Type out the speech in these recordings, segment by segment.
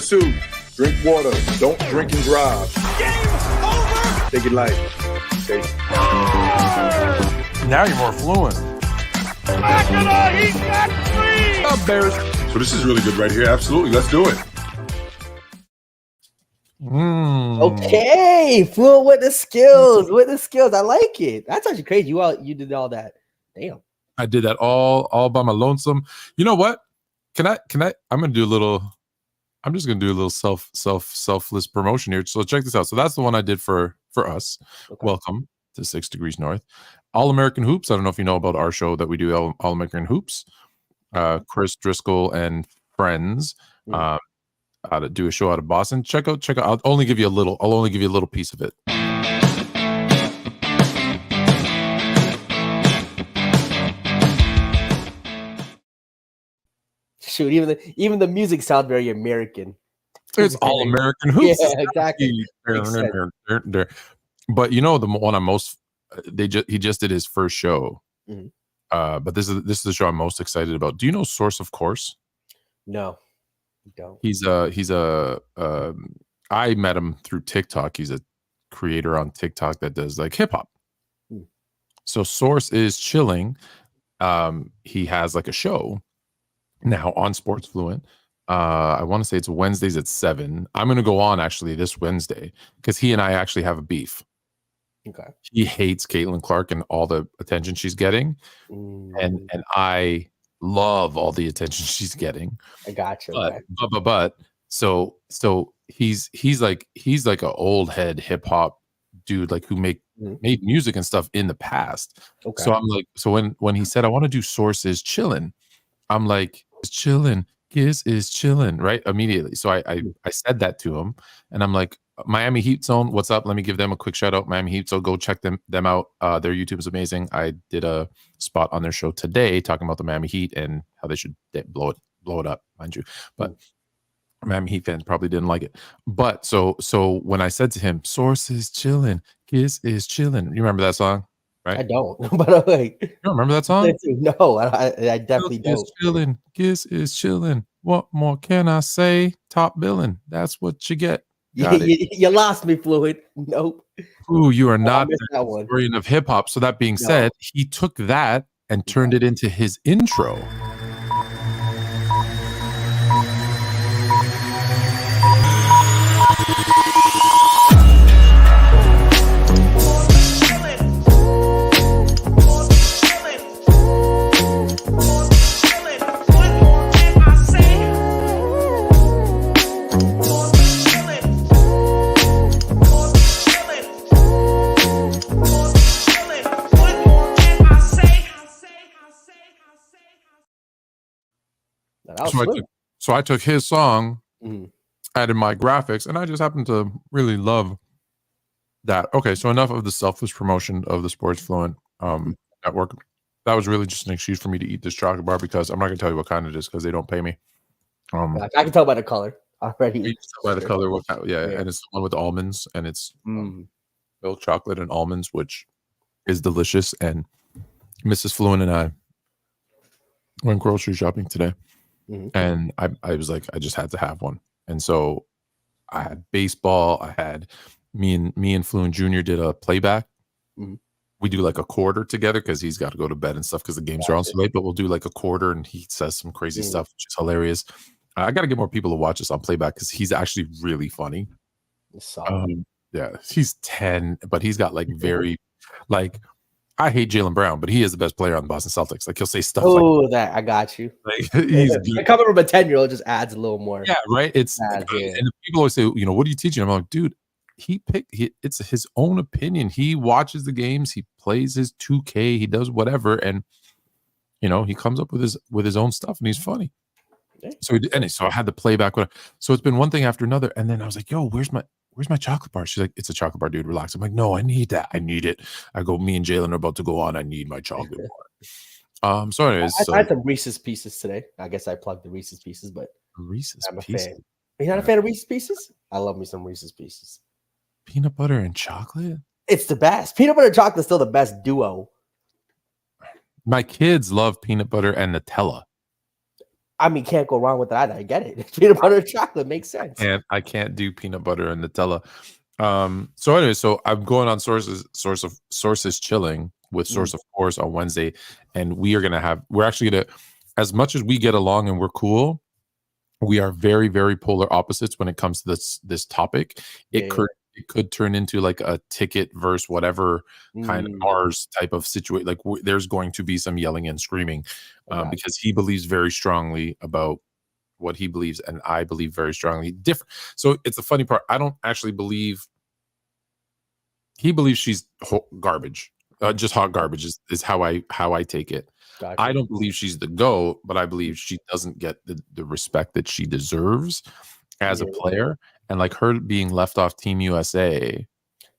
2, drink water. Don't drink and drive. Game over. Take it light. Okay. Now you're more fluent. He got 3. Up, Bears. So this is really good right here. Absolutely. Let's do it. Okay, fluent with the skills. I like it. That's actually crazy. You did all that. Damn. I did that all by my lonesome. You know what? Can I? I'm just gonna do a little selfless promotion here. So check this out. So that's the one I did for us. Okay. Welcome to 6 Degrees North. All American Hoops. I don't know if you know about our show that we do, All American Hoops. Chris Driscoll and friends. To do a show out of Boston. Check out. I'll only give you a little piece of it. Shoot, even the music sounds very American. It's All American Hoops. Yeah, exactly. But you know the one I'm most. He just did his first show. Mm-hmm. But this is the show I'm most excited about. Do you know Source of Course? No. Don't. I met him through TikTok. He's a creator on TikTok that does like hip hop. So Source is chilling. He has like a show now on Sports Fluent. I want to say it's Wednesdays at 7. I'm going to go on actually this Wednesday because he and I actually have a beef. Okay. He hates Caitlin Clark and all the attention she's getting, and I love all the attention she's getting. I got you. But so he's like an old head hip hop dude, like who made music and stuff in the past. Okay. So I'm like, so when he said I want to do Sources chillin', I'm like, it's chillin', Giz is chillin', right? Immediately. So I said that to him, and I'm like, Miami Heat Zone, what's up? Let me give them a quick shout out. Miami Heat, so go check them out. Their YouTube is amazing. I did a spot on their show today talking about the Miami Heat and how they should blow it up, mind you. But Miami Heat fans probably didn't like it. But so when I said to him, Source is chilling, Kiss is chilling. You remember that song? Right? I don't, but like, you don't remember that song? No, I definitely don't. Is chilling, Kiss is chilling. What more can I say? Top billing. That's what you get. You lost me, Fluid. Nope. Ooh, you are not a historian of hip hop. So that being said, he took that and turned it into his intro. So I took his song, added my graphics, and I just happened to really love that. Okay, so enough of the selfish promotion of the Sports Fluent network. That was really just an excuse for me to eat this chocolate bar because I'm not going to tell you what kind it is because they don't pay me. I can tell by the color already. You can tell by the color, and it's the one with almonds, and it's milk chocolate and almonds, which is delicious. And Mrs. Fluent and I went grocery shopping today. And I was like, I just had to have one. And so I had baseball. I had me and Fluent Jr. did a playback. We do like a quarter together because he's got to go to bed and stuff because the games are on so late. But we'll do like a quarter, and he says some crazy stuff, which is hilarious. I got to get more people to watch us on playback because he's actually really funny. Yeah, he's 10, but he's got like very like. I hate Jaylen Brown, but he is the best player on the Boston Celtics. Like he'll say stuff like that. I got you. Like, coming from a 10-year-old just adds a little more. Yeah, right. And people always say, what are you teaching? I'm like, dude, it's his own opinion. He watches the games, he plays his 2K, he does whatever, and he comes up with his own stuff, and he's funny. So I had the playback. So it's been one thing after another, and then I was like, yo, where's my chocolate bar? She's like, it's a chocolate bar, dude. Relax. I'm like, no, I need that. I need it. I go, me and Jaylen are about to go on. I need my chocolate bar. So anyways. I had some Reese's Pieces today. I guess I plugged the Reese's Pieces, but Reese's I'm a Pieces. fan. Are you not a fan of Reese's Pieces? I love me some Reese's Pieces. Peanut butter and chocolate? It's the best. Peanut butter and chocolate is still the best duo. My kids love peanut butter and Nutella. I mean, can't go wrong with that. I get it. Peanut butter and chocolate makes sense. And I can't do peanut butter and Nutella. So anyway, so I'm going on sources chilling with Source of Course on Wednesday, and we're actually gonna, as much as we get along and we're cool, we are very, very polar opposites when it comes to this topic. It could turn into like a ticket versus whatever kind of ours type of situation. Like there's going to be some yelling and screaming because he believes very strongly about what he believes, and I believe very strongly different. So it's the funny part. I don't actually believe he believes she's garbage. Just hot garbage is how I take it. Gotcha. I don't believe she's the GOAT, but I believe she doesn't get the respect that she deserves as a player. And like her being left off Team USA.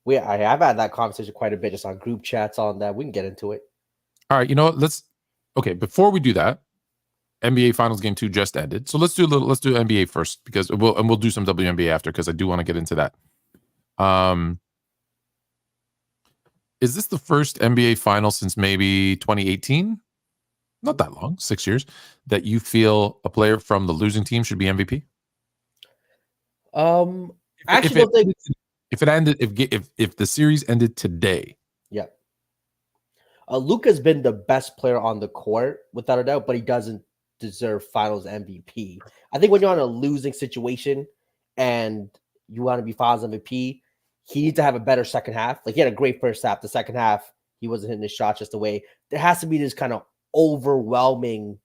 I've had that conversation quite a bit just on group chats on that. We can get into it. All right, before we do that, NBA Finals Game 2 just ended. So let's do NBA first because we'll do some WNBA after because I do want to get into that. Is this the first NBA final since maybe 2018? Not that long, 6 years, that you feel a player from the losing team should be MVP? Actually, if the series ended today. Yeah. Luka's been the best player on the court without a doubt, but he doesn't deserve Finals MVP. I think when you're on a losing situation and you want to be Finals MVP, he needs to have a better second half. Like he had a great first half. The second half, he wasn't hitting his shots just the way. There has to be this kind of overwhelming,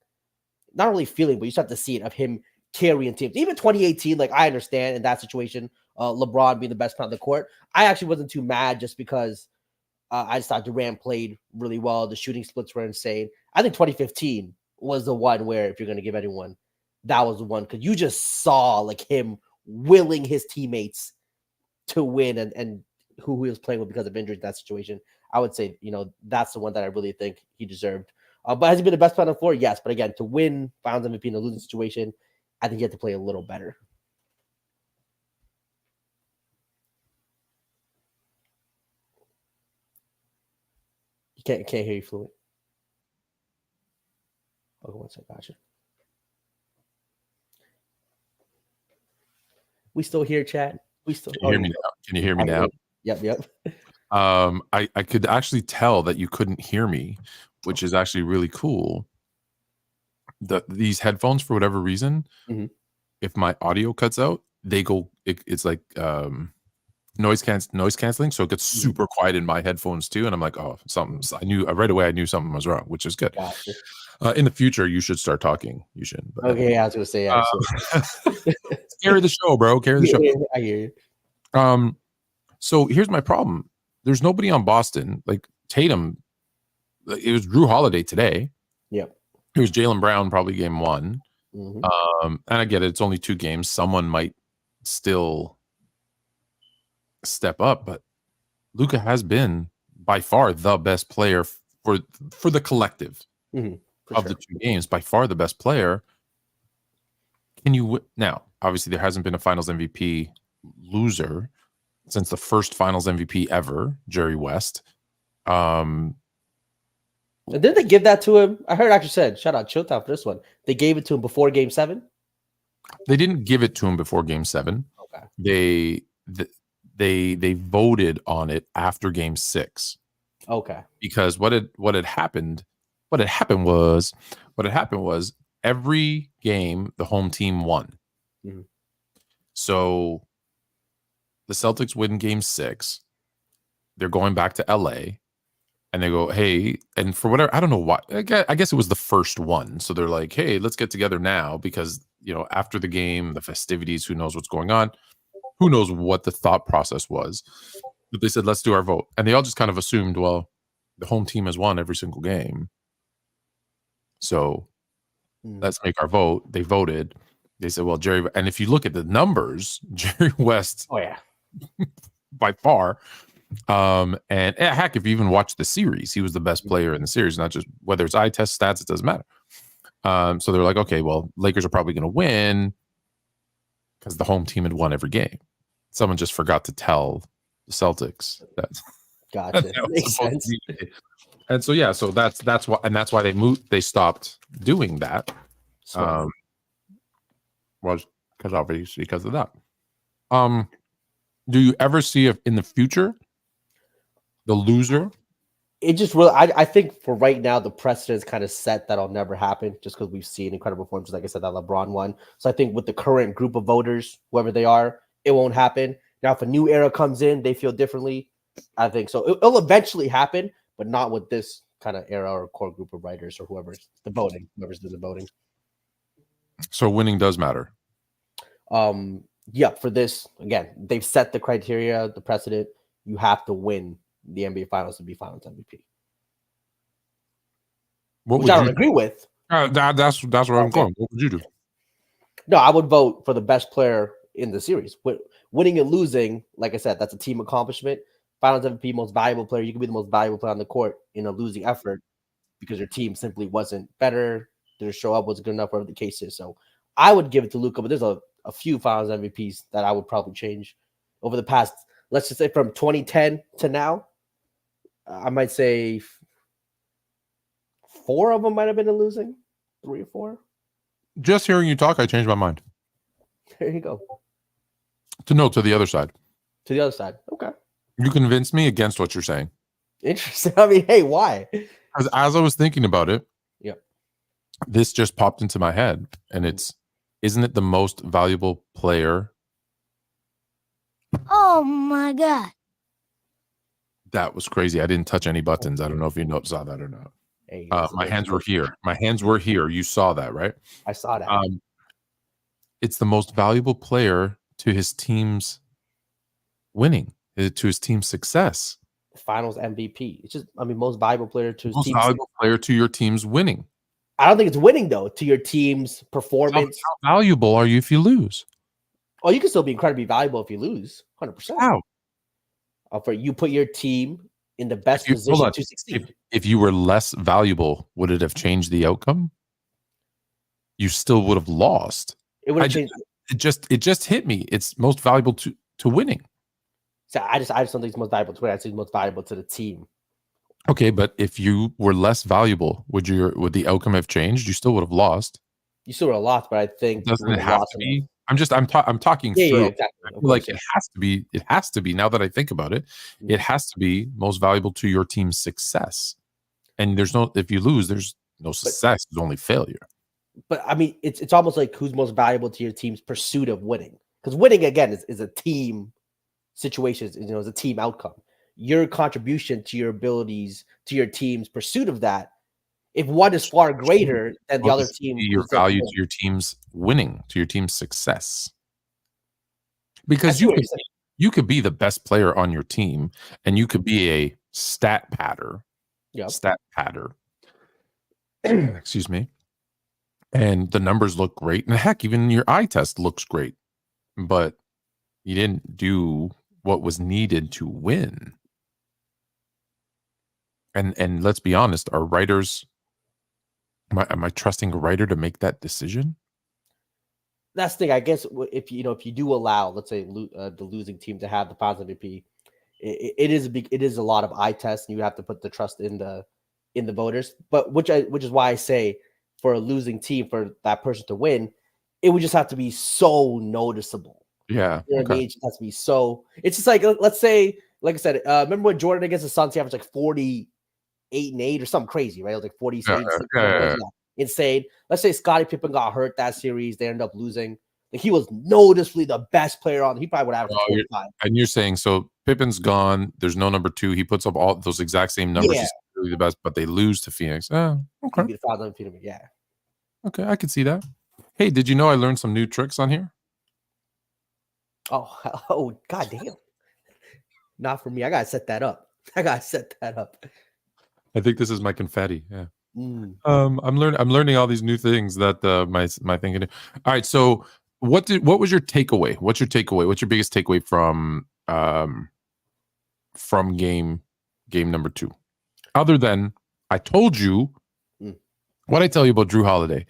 not really feeling, but you just have to see it of him carrying teams. Even 2018, like I understand in that situation, LeBron being the best player on the court. I actually wasn't too mad just because I just thought Durant played really well. The shooting splits were insane. I think 2015 was the one where if you're going to give anyone, that was the one because you just saw like him willing his teammates to win and who he was playing with because of injuries in that situation. I would say, that's the one that I really think he deserved. But has he been the best player on the floor? Yes. But again, to win Finals MVP in a losing situation, I think you have to play a little better. You can't hear you fluent. Okay, one second, gotcha. We still here, chat. We still Can you hear me now? Can you hear me now? Yep. I could actually tell that you couldn't hear me, which is actually really cool. These headphones, for whatever reason, if my audio cuts out, they go. It's like noise canceling, so it gets super quiet in my headphones too. And I'm like, oh, something's. I knew right away. I knew something was wrong, which is good. Gotcha. In the future, you should start talking. You should. But, okay, I was gonna say. Carry the show, bro. Carry the show. I hear you. So here's my problem. There's nobody on Boston. Like Tatum, it was Drew Holiday today. Yep. It was Jaylen Brown probably game 1. And I get it. It's only 2 games. Someone might still step up, but Luka has been by far the best player for the collective of the 2 games. By far the best player. Can you now? Obviously, there hasn't been a Finals MVP loser since the first Finals MVP ever, Jerry West. And didn't they give that to him? I heard actually said, shout out Showdown for this one. They gave it to him before Game 7? They didn't give it to him before Game 7. Okay. They voted on it after Game 6. Okay. Because what had happened was every game the home team won. So the Celtics win Game 6. They're going back to LA. And they go, hey, and for whatever, I don't know why. I guess it was the first one. So they're like, hey, let's get together now because, after the game, the festivities, who knows what's going on? Who knows what the thought process was? But they said, let's do our vote. And they all just kind of assumed, well, the home team has won every single game. So let's make our vote. They voted. They said, well, Jerry, and if you look at the numbers, Jerry West, by far, and heck, if you even watch the series, he was the best player in the series, not just whether it's eye test stats, it doesn't matter. So they're like, okay, well, Lakers are probably going to win because the home team had won every game. Someone just forgot to tell the Celtics that. Gotcha. Makes sense. And so that's why, and that's why they stopped doing that. was because of that. Do you ever see if in the future the loser? It just really, I think for right now, the precedent is kind of set that'll never happen just because we've seen incredible performances. Like I said, that LeBron won. So I think with the current group of voters, whoever they are, it won't happen. Now, if a new era comes in, they feel differently. I think so. It'll eventually happen, but not with this kind of era or core group of writers or whoever's doing the voting. So winning does matter. Yeah, for this, again, they've set the criteria, the precedent. You have to win the NBA Finals to be Finals MVP. Which I don't agree with. That's where I'm going. What would you do? No, I would vote for the best player in the series. Winning and losing, like I said, that's a team accomplishment. Finals MVP, most valuable player. You can be the most valuable player on the court in a losing effort because your team simply wasn't better. Didn't show up, wasn't good enough, whatever the case is. So I would give it to Luka, but there's a few Finals MVPs that I would probably change over the past, let's just say from 2010 to now. I might say 4 of them might have been in losing, 3 or 4. Just hearing you talk, I changed my mind. There you go. To the other side. To the other side. Okay. You convinced me against what you're saying. Interesting. I mean, hey, why? As I was thinking about it, yep, this just popped into my head, and isn't it the most valuable player? Oh my God. That was crazy. I didn't touch any buttons. I don't know if you saw that or not. Hey, my hands were here. My hands were here. You saw that, right? I saw that. It's the most valuable player to his team's winning, to his team's success. Finals MVP. It's just, I mean, most valuable player to his most team's valuable player to your team's winning. I don't think it's winning though. To your team's performance. How valuable are you if you lose? Oh, you can still be incredibly valuable if you lose. 100%. How? For you put your team in the best position to succeed. If you were less valuable, would it have changed the outcome? You still would have lost. It would have changed. It just hit me. It's most valuable to winning. So I just don't think it's most valuable to win. I think it's most valuable to the team. Okay, but if you were less valuable, would the outcome have changed? You still would have lost. You still would have lost, but I think doesn't it have to be? I'm talking through. Yeah, exactly. I feel like it has to be. It has to be. Now that I think about it, it has to be most valuable to your team's success. And if you lose, there's no success. There's only failure. But I mean, it's almost like who's most valuable to your team's pursuit of winning. Because winning again is a team situation. Is a team outcome. Your contribution to your abilities to your team's pursuit of that. If one is far greater than the other team, your value to your team's winning, to your team's success, because you could be the best player on your team, and you could be a stat patter, excuse me, and the numbers look great, and heck, even your eye test looks great, but you didn't do what was needed to win. And let's be honest, our writers. Am I trusting a writer to make that decision? That's the thing. I guess if you do allow, let's say, the losing team to have the Finals MVP, it is a lot of eye tests, and you have to put the trust in the voters. But which is why I say for a losing team, for that person to win, it would just have to be so noticeable. Yeah, you know what I mean? It just has to be so. It's just like, let's say, like I said, remember when Jordan against the Suns, he averaged like 48 and 8 or something crazy, right? It was like 46. Insane. Let's say Scottie Pippen got hurt that series. They ended up losing. Like, he was noticeably the best player on. He probably would have averaged 45. And you're saying, so Pippen's gone. There's no number 2. He puts up all those exact same numbers. Yeah. He's really the best, but they lose to Phoenix. Oh, okay. Yeah. Okay, I can see that. Hey, did you know I learned some new tricks on here? Oh, god damn. Not for me. I gotta set that up. I think this is my confetti. Yeah. I'm learning all these new things that my thing can do. All right. So what was your takeaway? What's your takeaway? What's your biggest takeaway from game number 2? Other than I told you what I tell you about Drew Holiday.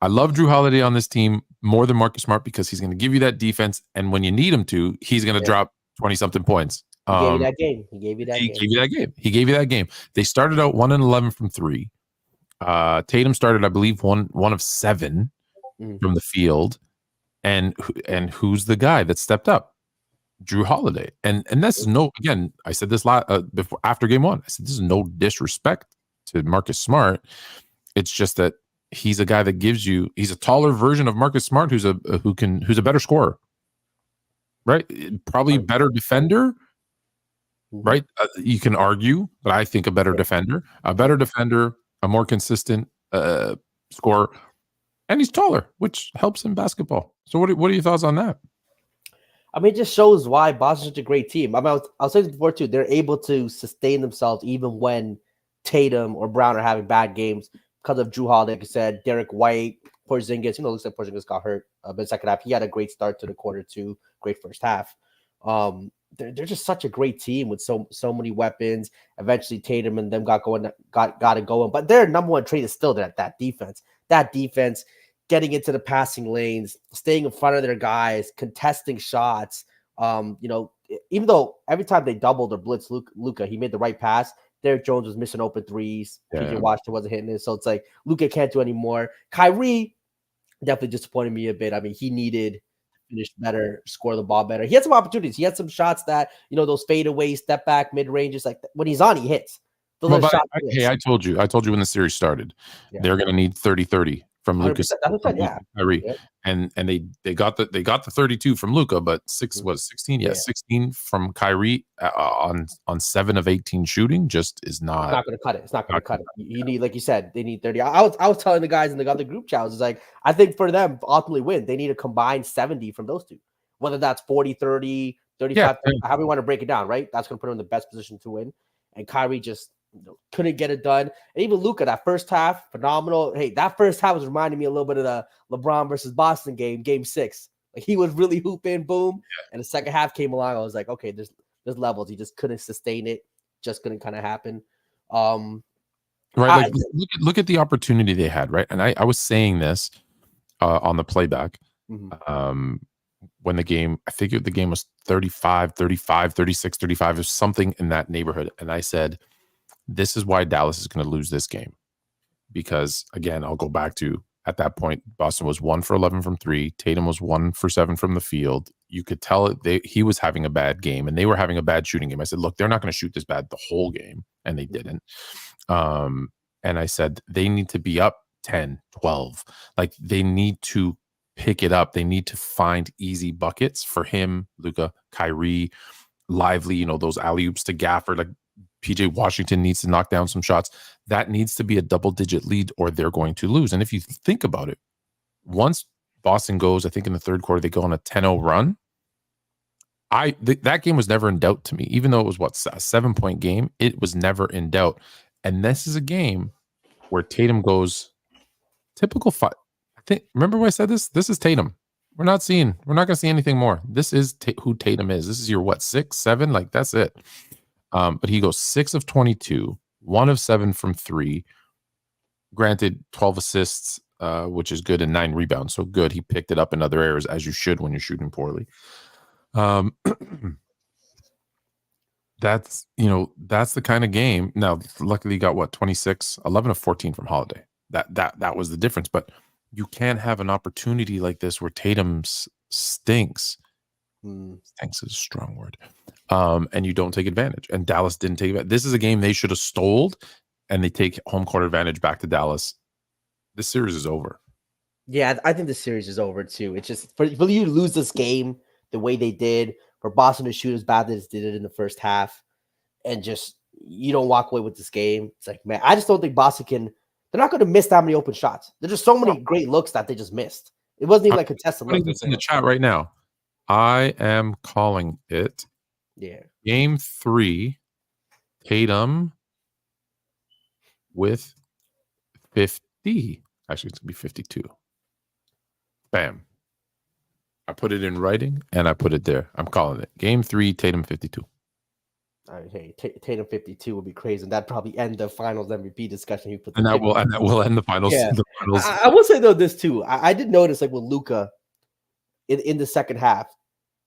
I love Drew Holiday on this team more than Marcus Smart because he's going to give you that defense, and when you need him to, he's going to drop 20-something points. He gave you that game. He gave you that game. They started out 1-11 from 3. Tatum started, I believe, one of 7 from the field. And who's the guy that stepped up? Drew Holiday. And this is no, again, I said this before after game one. I said this is no disrespect to Marcus Smart. It's just that he's a guy that gives you. He's a taller version of Marcus Smart, who's a better scorer, right? Probably better defender, right? You can argue, but I think a better defender, a more consistent scorer, and he's taller, which helps in basketball. So what are your thoughts on that? I mean, it just shows why Boston's such a great team. I mean, I was saying before too, they're able to sustain themselves even when Tatum or Brown are having bad games because of Drew Holiday. Like I said, Derek White, Porzingis. Looks like Porzingis got hurt. But the second half, he had a great start to the quarter too. Great first half. They're just such a great team with so many weapons. Eventually, Tatum and them got it going. But their number one trait is still that defense. That defense. Getting into the passing lanes, staying in front of their guys, contesting shots. Even though every time they doubled or blitzed Luka, he made the right pass. Derek Jones was missing open threes. PJ Washington wasn't hitting it. So it's like Luka can't do anymore. Kyrie definitely disappointed me a bit. I mean, he needed to finish better, score the ball better. He had some opportunities. He had some shots that, those fadeaways, step back, mid ranges. Like when he's on, he hits. I told you when the series started, they're going to need 30-30. From Lucas, Kyrie, and they got the 32 from Luka, but 16 from Kyrie on 7 of 18 shooting just is not. It's not going to cut it. It's not going to cut it. You need, like you said, they need 30. I was telling the guys in the other group chats, it's like I think for them to ultimately win, they need a combined 70 from those two, whether that's 40, 30, 35, however you want to break it down, right? That's going to put them in the best position to win. And Kyrie just couldn't get it done. And even Luka, that first half, phenomenal. Hey, that first half was reminding me a little bit of the LeBron versus Boston game 6. Like he was really hooping, boom. And the second half came along. I was like, okay, there's levels. He just couldn't sustain it. Just couldn't kind of happen. Right. Like look at the opportunity they had, right? And I was saying this on the playback. When the game, I figured the game was 35, 36, 35, or something in that neighborhood. And I said, this is why Dallas is going to lose this game. Because, again, I'll go back to, at that point, Boston was 1 for 11 from 3. Tatum was 1 for 7 from the field. You could tell he was having a bad game, and they were having a bad shooting game. I said, look, they're not going to shoot this bad the whole game, and they didn't. And I said, they need to be up 10, 12. Like, they need to pick it up. They need to find easy buckets for him, Luka, Kyrie, Lively, those alley-oops to Gafford, like, PJ Washington needs to knock down some shots. That needs to be a double-digit lead or they're going to lose. And if you think about it, once Boston goes, I think in the third quarter, they go on a 10-0 run. That game was never in doubt to me. Even though it was, a 7-point game, it was never in doubt. And this is a game where Tatum goes typical 5. I think, remember when I said this? This is Tatum. We're not going to see anything more. This is who Tatum is. This is your 6, 7? Like, that's it. But he goes 6 of 22, 1 of 7 from 3. Granted, 12 assists, which is good, and 9 rebounds. So good. He picked it up in other areas, as you should when you're shooting poorly. That's the kind of game. Now, luckily, he got 26, 11 of 14 from Holiday. That was the difference. But you can't have an opportunity like this where Tatum stinks. Stinks is a strong word. And you don't take advantage. And Dallas didn't take advantage. This is a game they should have stole, and they take home court advantage back to Dallas. This series is over. Yeah, I think the series is over too. It's just for you to lose this game the way they did, for Boston to shoot as bad as they did in the first half, and just you don't walk away with this game. It's like, man, I just don't think Boston can. They're not going to miss that many open shots. There's just so many great looks that they just missed. It wasn't even like a test. I'm putting this in the chat right now. I am calling it. Yeah. Game 3, Tatum with 50. Actually, it's going to be 52. Bam. I put it in writing, and I put it there. I'm calling it. Game 3, Tatum 52. All right, hey, Tatum 52 would be crazy, and that'd probably end the Finals MVP discussion. And that will end the Finals. Yeah. The finals. I will say though this too. I did notice like with Luka in the second half,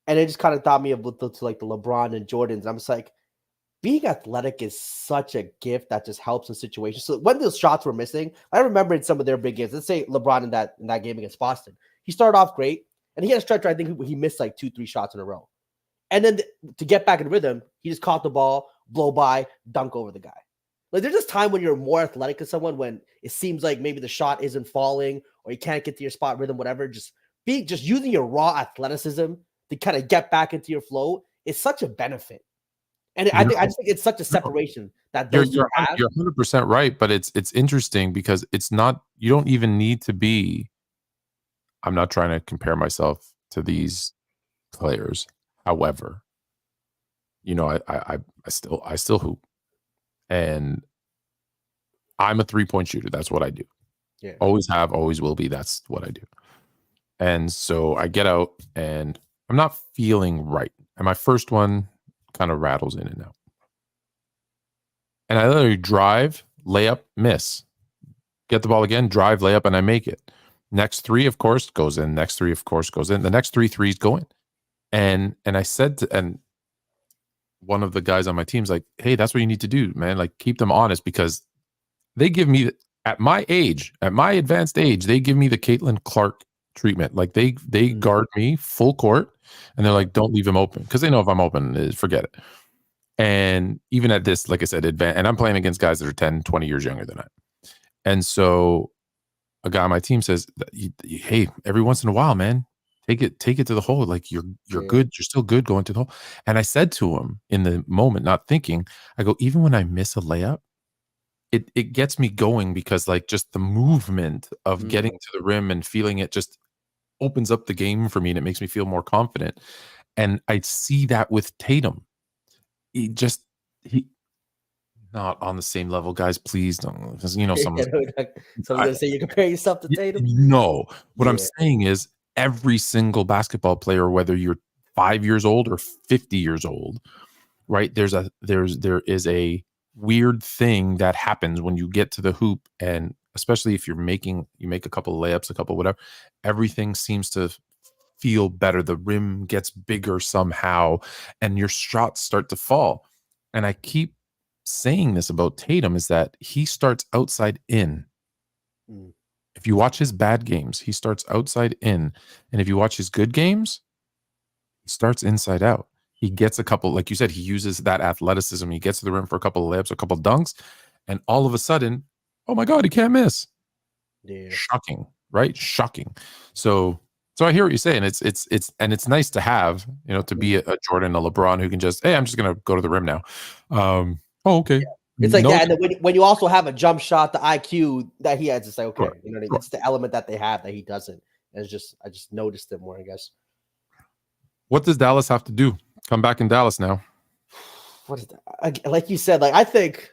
and it just kind of thought me of to like the LeBron and Jordans. I'm just like, being athletic is such a gift that just helps in situations. So when those shots were missing, I remember in some of their big games. Let's say LeBron in that game against Boston, he started off great. And he had a stretch where I think he missed like 2-3 shots in a row. And then to get back in rhythm, he just caught the ball, blow by, dunk over the guy. Like there's this time when you're more athletic than someone when it seems like maybe the shot isn't falling or you can't get to your spot rhythm, whatever. Just using your raw athleticism to kind of get back into your flow is such a benefit. And I just think it's such a separation that those you're have. You're 100% right, but it's interesting because it's not. You don't even need to be. I'm not trying to compare myself to these players. However, I still hoop, and I'm a 3-point shooter. That's what I do. Yeah. Always have, always will be. That's what I do. And so I get out, and I'm not feeling right. And my first one kind of rattles in and out. And I literally drive, layup, miss. Get the ball again, drive, layup, and I make it. Next 3, of course, goes in. Next 3, of course, goes in. The next 3 threes go in. And I said and one of the guys on my team's like, hey, that's what you need to do, man. Like, keep them honest because they give me, at my age, at my advanced age, they give me the Caitlin Clark treatment. Like, they guard me full court, and they're like, don't leave him open because they know if I'm open, forget it. And even at this, like I said, and I'm playing against guys that are 10, 20 years younger than I. And so a guy on my team says, hey, every once in a while, man, take it to the hole. Like you're good. You're still good going to the hole. And I said to him in the moment, not thinking, I go, even when I miss a layup, it gets me going because like just the movement of getting to the rim and feeling it just opens up the game for me. And it makes me feel more confident. And I see that with Tatum. He not on the same level, guys. Please don't, because someone's gonna say you compare yourself to Tatum. No, what I'm saying is every single basketball player, whether you're 5 years old or 50 years old, right? There is a weird thing that happens when you get to the hoop, and especially if you make a couple of layups, a couple whatever, everything seems to feel better. The rim gets bigger somehow, and your shots start to fall. And I keep saying this about Tatum is that he starts outside in. If you watch his bad games, he starts outside in. And if you watch his good games, he starts inside out. He gets a couple, like you said, he uses that athleticism. He gets to the rim for a couple of layups, a couple of dunks, and all of a sudden, oh my God, he can't miss. Yeah. Shocking, right? Shocking. So I hear what you're saying. It's nice to have, to be a Jordan, a LeBron who can just, hey, I'm just gonna go to the rim now. Oh, okay. Yeah. It's like that. And when you also have a jump shot, the IQ that he has, it's like, okay, it's the element that they have that he doesn't. And I just noticed it more, I guess. What does Dallas have to do? Come back in Dallas now. What is that? Like you said, like I think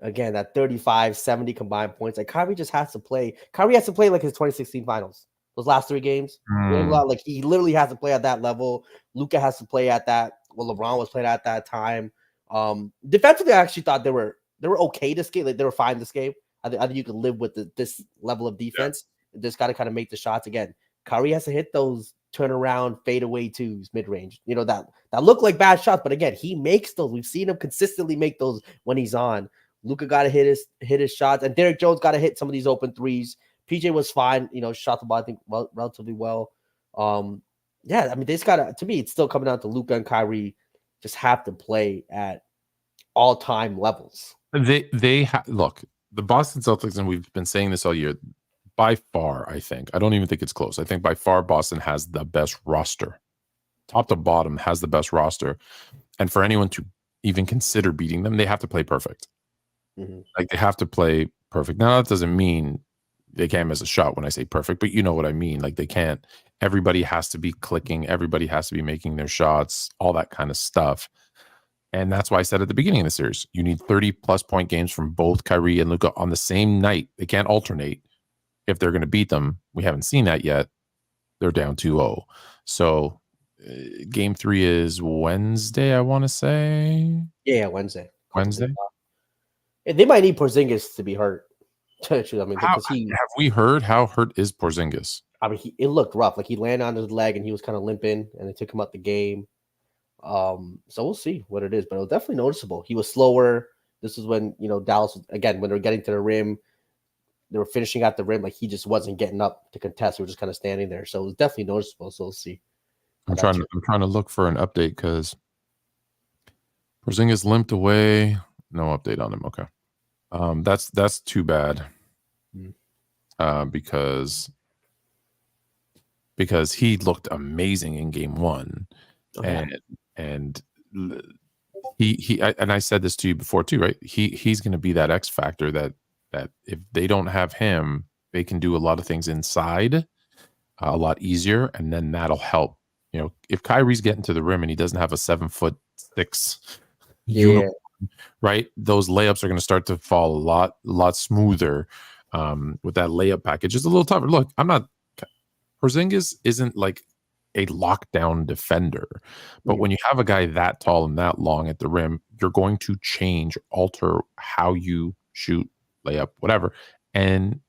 again that 35, 70 combined points. Like Kyrie just has to play. Kyrie has to play like his 2016 finals. Those last 3 games, like he literally has to play at that level. Luka has to play at that. Well, LeBron was playing at that time. Defensively, I actually thought they were okay this game. Like they were fine this game. I think you can live with this level of defense. Yeah. Just got to kind of make the shots again. Kyrie has to hit those turnaround fadeaway twos mid range. That look like bad shots, but again, he makes those. We've seen him consistently make those when he's on. Luka got to hit his shots, and Derrick Jones got to hit some of these open threes. PJ was fine, shot the ball, I think, relatively well. Yeah, I mean, they just got to, to me, it's still coming down to Luka and Kyrie just have to play at all-time levels. Look, the Boston Celtics, and we've been saying this all year, by far, I don't even think it's close. I think by far Boston has the best roster. Top to bottom has the best roster. And for anyone to even consider beating them, they have to play perfect. Like, they have to play perfect. Now, that doesn't mean they can't miss a shot when I say perfect, but you know what I mean. Like, they can't. Everybody has to be clicking. Everybody has to be making their shots, all that kind of stuff. And that's why I said at the beginning of the series, you need 30-plus point games from both Kyrie and Luka on the same night. They can't alternate if they're going to beat them. We haven't seen that yet. They're down 2-0. So game 3 is Wednesday, I want to say. Yeah, Wednesday. They might need Porzingis to be hurt. I mean, have we heard how hurt is Porzingis? I mean, it looked rough. Like, he landed on his leg and he was kind of limping, and they took him out the game. So we'll see what it is, but it was definitely noticeable. He was slower. This is when Dallas, again, when they're getting to the rim, they were finishing at the rim, like he just wasn't getting up to contest. We were just kind of standing there. So it was definitely noticeable. So we'll see. I'm trying to look for an update because Porzingis limped away. No update on him. Okay. That's too bad. Because he looked amazing in game 1. And I said this to you before too, right? He's going to be that X factor that if they don't have him, they can do a lot of things inside a lot easier, and then that'll help. You know, if Kyrie's getting to the rim and he doesn't have a 7'6" uniform, right? Those layups are going to start to fall a lot smoother with that layup package. It's a little tougher. Look, Porzingis isn't like a lockdown defender, but when you have a guy that tall and that long at the rim, you're going to alter how you shoot, layup, whatever. And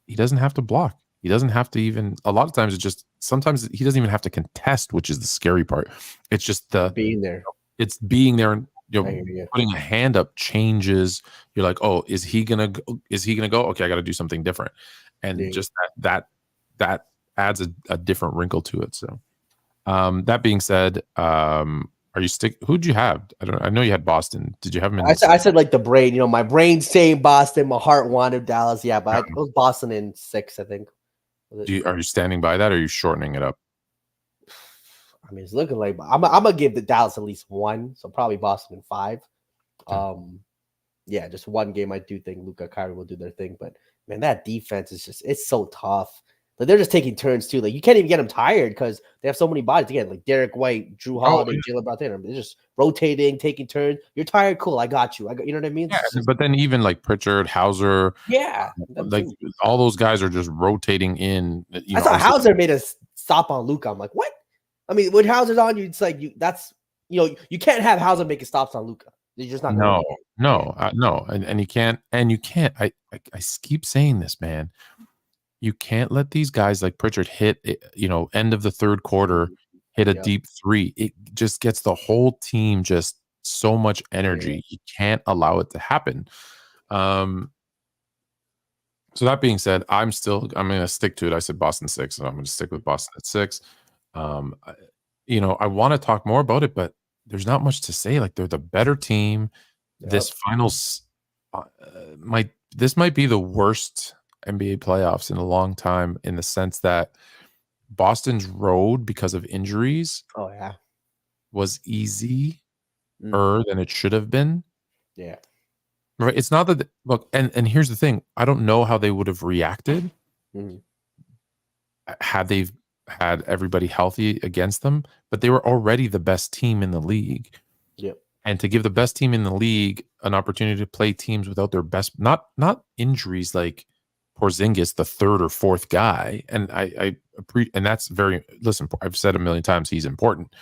he doesn't have to block. He doesn't have to even, a lot of times sometimes he doesn't even have to contest, which is the scary part. It's just being there. It's being there, and putting a hand up changes. You're like, oh, is he gonna go? Okay, I got to do something different, and just that adds a different wrinkle to it. So, that being said, who'd you have? I know you had Boston. Did you have him? I said like the brain. You know, my brain's saying Boston. My heart wanted Dallas. Yeah, but it was Boston in 6, I think. Are you standing by that, or are you shortening it up? I mean, it's looking like I'm gonna give the Dallas at least 1, so probably Boston in 5. Yeah, just 1 game. I do think Luka, Kyrie will do their thing, but man, that defense is it's so tough. Like they're just taking turns too. Like you can't even get them tired because they have so many bodies. Again, like Derek White, Drew Holiday, Jalen Brown Tatum. They're just rotating, taking turns. You're tired, cool. I got you. You know what I mean? Yeah, but then even like Pritchard, Hauser, like all those guys are just rotating in. I saw Hauser made a stop on Luka. I'm like, what? I mean, when Hauser's on you, it's like you can't have Hauser making stops on Luka. You're just not. No, and you can't. I keep saying this, man. You can't let these guys like Pritchard hit, end of the third quarter, hit a deep 3. It just gets the whole team just so much energy. You can't allow it to happen. So that being said, I'm going to stick to it. I said Boston 6, and I'm going to stick with Boston at 6. I want to talk more about it, but there's not much to say. Like they're the better team. Yep. This finals might be the worst NBA playoffs in a long time, in the sense that Boston's road, because of injuries, was easier than it should have been. Yeah. Right. It's not that look, and here's the thing. I don't know how they would have reacted had they had everybody healthy against them, but they were already the best team in the league. Yep. And to give the best team in the league an opportunity to play teams without their best, not injuries like Porzingis, the 3rd or 4th guy, and and that's very. Listen, I've said a million times he's important,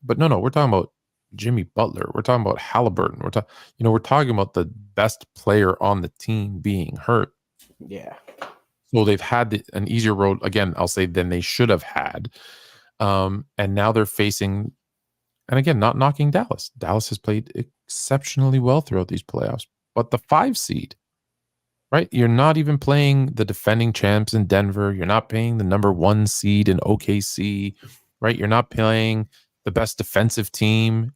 but no, we're talking about Jimmy Butler. We're talking about Halliburton. We're talking about the best player on the team being hurt. Yeah. So they've had an easier road again. I'll say than they should have had, and now they're facing. And again, not knocking Dallas. Dallas has played exceptionally well throughout these playoffs, but the 5 seed. Right, you're not even playing the defending champs in Denver. You're not playing the number 1 seed in OKC. Right, you're not playing the best defensive team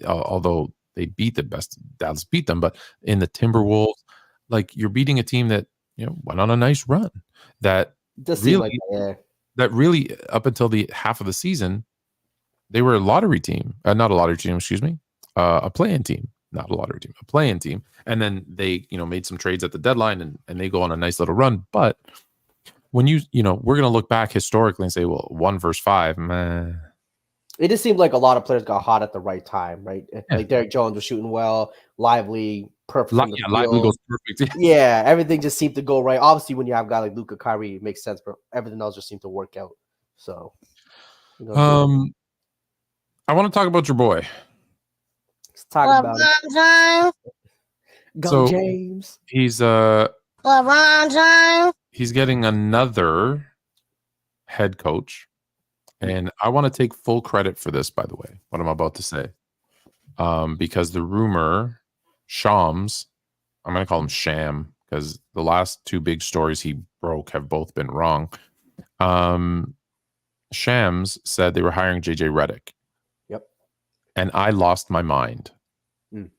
although they beat the best. Dallas beat them, but in the Timberwolves, like you're beating a team that went on a nice run. That really up until the half of the season, they were a lottery team. Not a lottery team, excuse me, a play-in team. Not a lottery team, a play-in team. And then they, made some trades at the deadline and they go on a nice little run. But when we're going to look back historically and say, well, 1 versus 5, man. It just seemed like a lot of players got hot at the right time, right? Yeah. Like Derek Jones was shooting well, Lively, perfect. Lively goes perfect. Yeah, everything just seemed to go right. Obviously, when you have a guy like Luka, Kyrie, it makes sense, but everything else just seemed to work out. So, I want to talk about your boy. Let's talk about it. Go James. He's he's getting another head coach, and I want to take full credit for this, by the way, what I'm about to say, because the rumor, Shams, I'm going to call him Sham because the last two big stories he broke have both been wrong. Shams said they were hiring JJ Redick. Yep. And I lost my mind.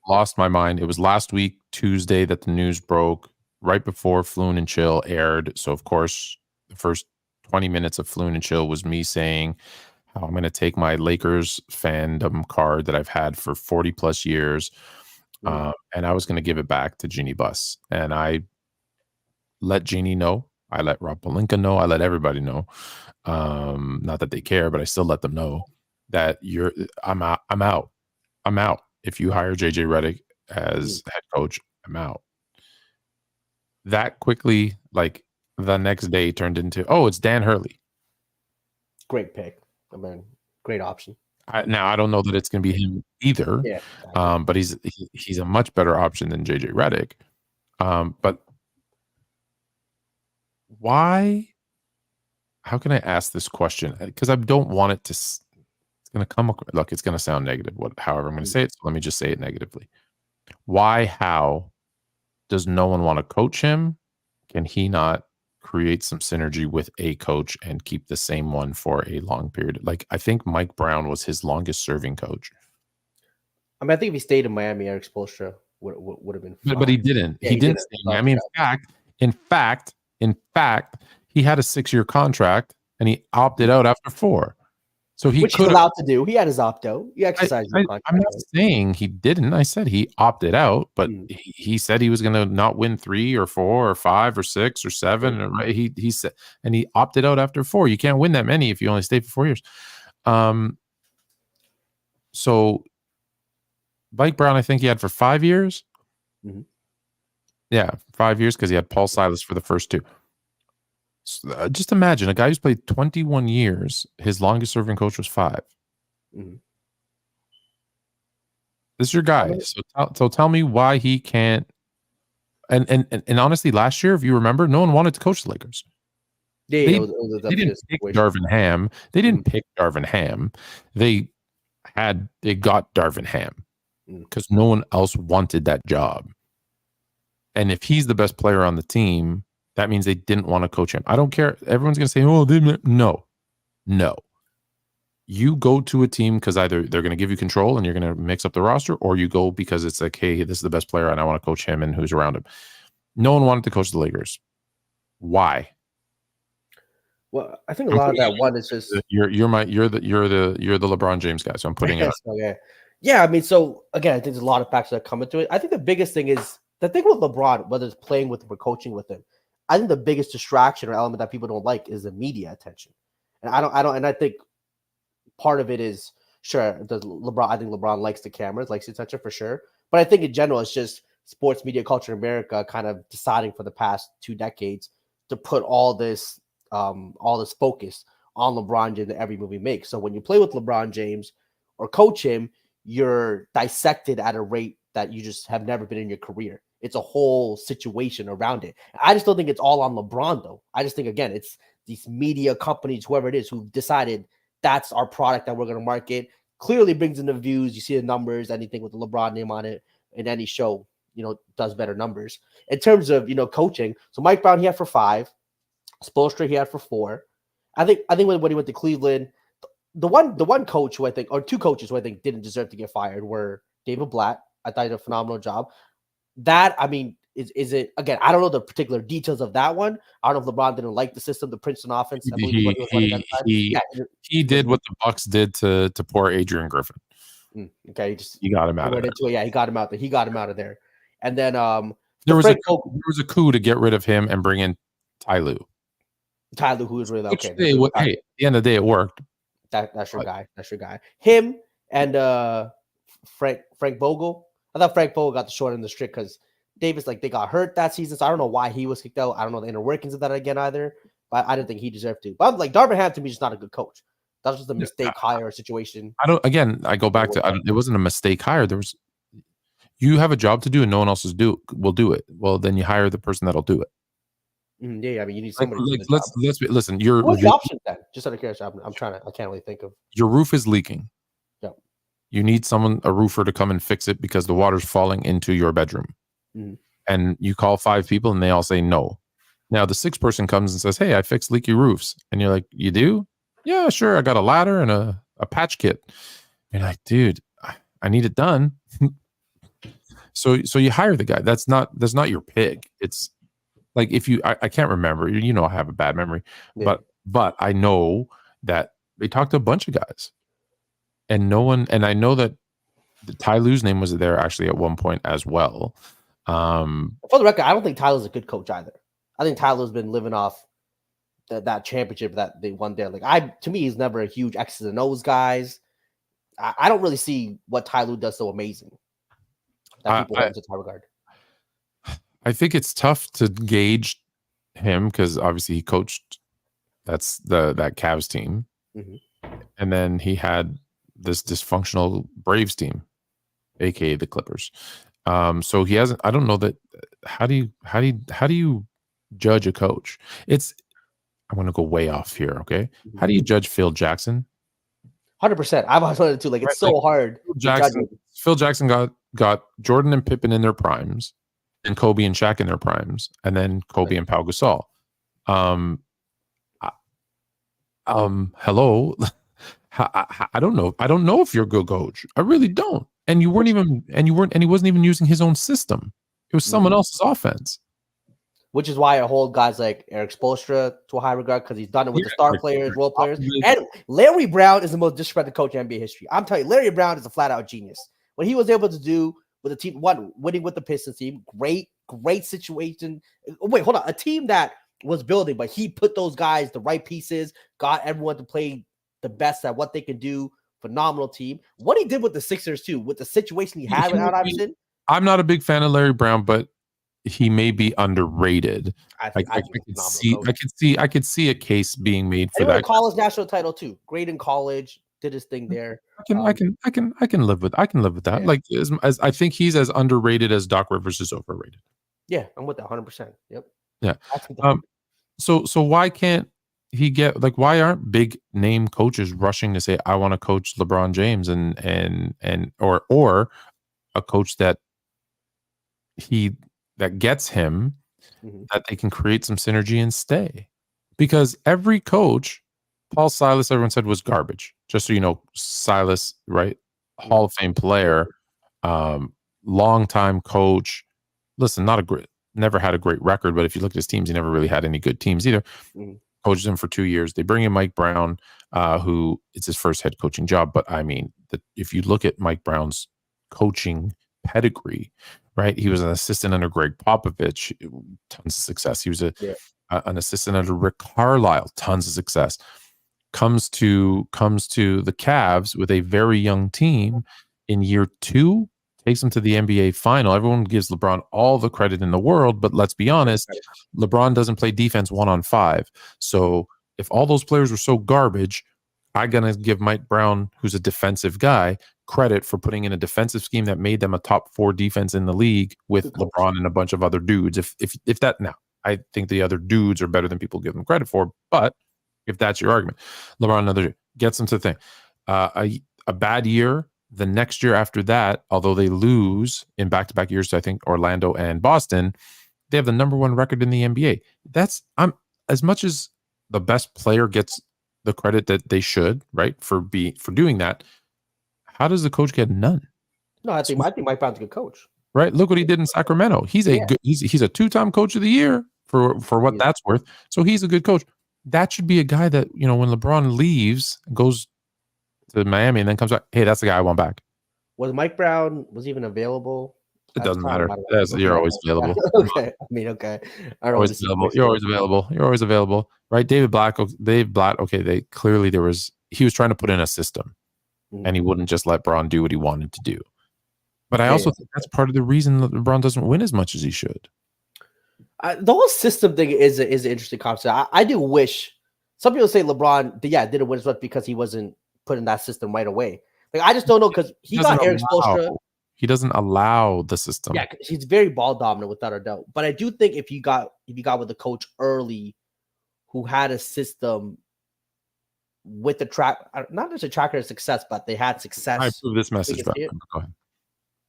Lost my mind. It was last week, Tuesday, that the news broke right before Fluent and Chill aired. So, of course, the first 20 minutes of Fluent and Chill was me saying how I'm going to take my Lakers fandom card that I've had for 40 plus years, and I was going to give it back to Jeannie Buss. And I let Jeannie know. I let Rob Pelinka know. I let everybody know. Not that they care, but I still let them know that I'm out. If you hire JJ Redick as head coach, I'm out. That quickly, like the next day, turned into, oh, it's Dan Hurley. Great pick. I mean, great option. Now I don't know that it's going to be him either. Yeah, but he's a much better option than JJ Redick. But why? How can I ask this question? Because I don't want it to. Going to come. Look, it's going to sound negative. However, I'm going to say it. So let me just say it negatively. Why? How does no one want to coach him? Can he not create some synergy with a coach and keep the same one for a long period? Like I think Mike Brown was his longest serving coach. I mean, I think if he stayed in Miami, Eric Spoelstra would have been fine. But he didn't. Yeah, he didn't stay in Miami. In fact, he had a 6-year contract and he opted out after 4. So which he's allowed to do. He had his opt-out. He exercised his contract. I'm not saying he didn't. I said he opted out, but he said he was going to not win 3 or 4 or 5 or 6 or 7. He said, and he opted out after 4. You can't win that many if you only stay for 4 years. So Mike Brown, I think he had for 5 years. Yeah, 5 years because he had Paul Silas for the first 2. So, just imagine a guy who's played 21 years. His longest serving coach was 5. This is your guy. So tell me why he can't. And honestly, last year, if you remember, no one wanted to coach the Lakers. They didn't pick Darvin Ham. They didn't pick Darvin Ham. They got Darvin Ham because no one else wanted that job. And if he's the best player on the team, that means they didn't want to coach him. I don't care. Everyone's going to say, oh, no. You go to a team because either they're going to give you control and you're going to mix up the roster, or you go because it's like, hey, this is the best player and I want to coach him and who's around him. No one wanted to coach the Lakers. Why? Well, I think a lot of that one is just you're the LeBron James guy. So I'm putting it. Okay. Yeah, I mean, so again, I think there's a lot of factors that come into it. I think the biggest thing is the thing with LeBron, whether it's playing with him or coaching with him. I think the biggest distraction or element that people don't like is the media attention. And I think part of it is sure does LeBron. I think LeBron likes the cameras, likes the attention for sure. But I think in general, it's just sports media culture in America kind of deciding for the past 2 decades to put all this focus on LeBron James in every movie makes. So when you play with LeBron James or coach him, you're dissected at a rate that you just have never been in your career. It's a whole situation around it. I just don't think it's all on LeBron, though. I just think, again, it's these media companies, whoever it is, who've decided that's our product that we're going to market. Clearly brings in the views. You see the numbers, anything with the LeBron name on it in any show, does better numbers. In terms of, coaching, so Mike Brown, he had for 5. Spoelstra, he had for 4. I think when he went to Cleveland, the one coach who I think, or 2 coaches who I think didn't deserve to get fired were David Blatt. I thought he did a phenomenal job. That, I mean, is it, again, I don't know the particular details of that one. I don't know if LeBron didn't like the system, the Princeton offense. He did what the Bucks did to poor Adrian Griffin. Okay, he got him out of there. Yeah, he got him out there. He got him out of there. And then there was a coup to get rid of him and bring in Ty Lue. Ty Lue, who was really okay. Hey, at the end of the day, it worked. That's your guy. That's your guy. Him and Frank Vogel. I thought Frank Vogel got the short end of the stick because Davis, they got hurt that season. So I don't know why he was kicked out. I don't know the inner workings of that again either. But I didn't think he deserved to. But Darvin Ham to me is just not a good coach. That was just a mistake hire situation. I go back to it wasn't a mistake hire. You have a job to do and no one else will do it. Well, then you hire the person that'll do it. Yeah, I mean, you need somebody. Listen. What's the option then? Just out of curiosity, I can't really think of. Your roof is leaking. Yeah. You need a roofer to come and fix it because the water's falling into your bedroom. and you call 5 people and they all say no. Now the 6th person comes and says, "Hey, I fixed leaky roofs," and you're like, "You do? Yeah, sure. I got a ladder and a patch kit." And you're like, "Dude, I need it done." So you hire the guy. That's not your pick. It's like if you I can't remember. I have a bad memory, Yeah. but I know that they talked to a bunch of guys, and no one. And I know that Ty Lue's name was there actually at one point as well. For the record, I don't think Tyler's a good coach either. I think Tyler's been living off that championship that they won there. Like to me, he's never a huge X's and O's guys. I don't really see what Ty Lue does so amazing that people hold in such high regard. I think it's tough to gauge him because obviously he coached that Cavs team, and then he had this dysfunctional Braves team, aka the Clippers. So he hasn't. I don't know that. How do you judge a coach? I'm going to go way off here. Okay, how do you judge Phil Jackson? 100%. I've always wanted to like. It's so hard. Phil Jackson got Jordan and Pippen in their primes, and Kobe and Shaq in their primes, and then Kobe and Pau Gasol. Hello. I don't know. I don't know if you're a good coach. I really don't. And he wasn't even using his own system. It was someone else's offense. Which is why I hold guys like Eric Spoelstra to a high regard because he's done it with the star players, role players. And Larry Brown is the most disrespected coach in NBA history. I'm telling you, Larry Brown is a flat out genius. What he was able to do with a team, winning with the Pistons team, great situation. Wait, hold on. A team that was building, but he put those guys, the right pieces, got everyone to play the best at what they can do. Phenomenal team. What he did with the Sixers too, with the situation he had without Iverson. I'm not a big fan of Larry Brown, but he may be underrated. I could see a case being made for that. College national title too. Great in college, did his thing there. I can live with that. Yeah. Like as I think he's as underrated as Doc Rivers is overrated. Yeah, I'm with that 100%. Yep. Yeah. So why can't he get why aren't big name coaches rushing to say I want to coach LeBron James or a coach that gets him that they can create some synergy and stay? Because every coach, Paul Silas, everyone said was garbage. Just so you know, Silas, right? Hall of Fame player, longtime coach. Listen, never had a great record, but if you look at his teams, he never really had any good teams either. Coached him for 2 years. They bring in Mike Brown, who it's his first head coaching job. But I mean, if you look at Mike Brown's coaching pedigree, right? He was an assistant under Greg Popovich, tons of success. He was an assistant under Rick Carlisle, tons of success. Comes to the Cavs with a very young team in year 2, takes them to the NBA final. Everyone gives LeBron all the credit in the world, but let's be honest, LeBron doesn't play defense 1-on-5. So if all those players were so garbage, I'm going to give Mike Brown, who's a defensive guy, credit for putting in a defensive scheme that made them a top 4 defense in the league with LeBron and a bunch of other dudes. If that, now I think the other dudes are better than people give them credit for, but if that's your argument, LeBron gets them to the thing. A bad year. The next year after that, although they lose in back-to-back years to I think Orlando and Boston, they have the number 1 record in the NBA. I'm as much as the best player gets the credit that they should, right, for doing that. How does the coach get none? No, I think Mike Brown's a good coach. Right? Look what he did in Sacramento. He's a two-time coach of the year for what that's worth. So he's a good coach. That should be a guy that, when LeBron leaves, goes to Miami and then comes back, hey, that's the guy I want back. Was Mike Brown even available? It doesn't matter. You're always available. Okay. I mean, okay. You're always available. You're always available. Right? Dave Blatt, okay, he was trying to put in a system and he wouldn't just let Bron do what he wanted to do. But I also think that's part of the reason that LeBron doesn't win as much as he should. The whole system thing is an interesting concept. I do wish some people say LeBron, didn't win as much because he wasn't put in that system right away. Like I just don't know because he got Eric Spoelstra. He doesn't allow the system. Yeah, he's very ball dominant without a doubt. But I do think if you got with a coach early who had a system with the track, not just a tracker of success, but they had success. I approve this message. Go ahead.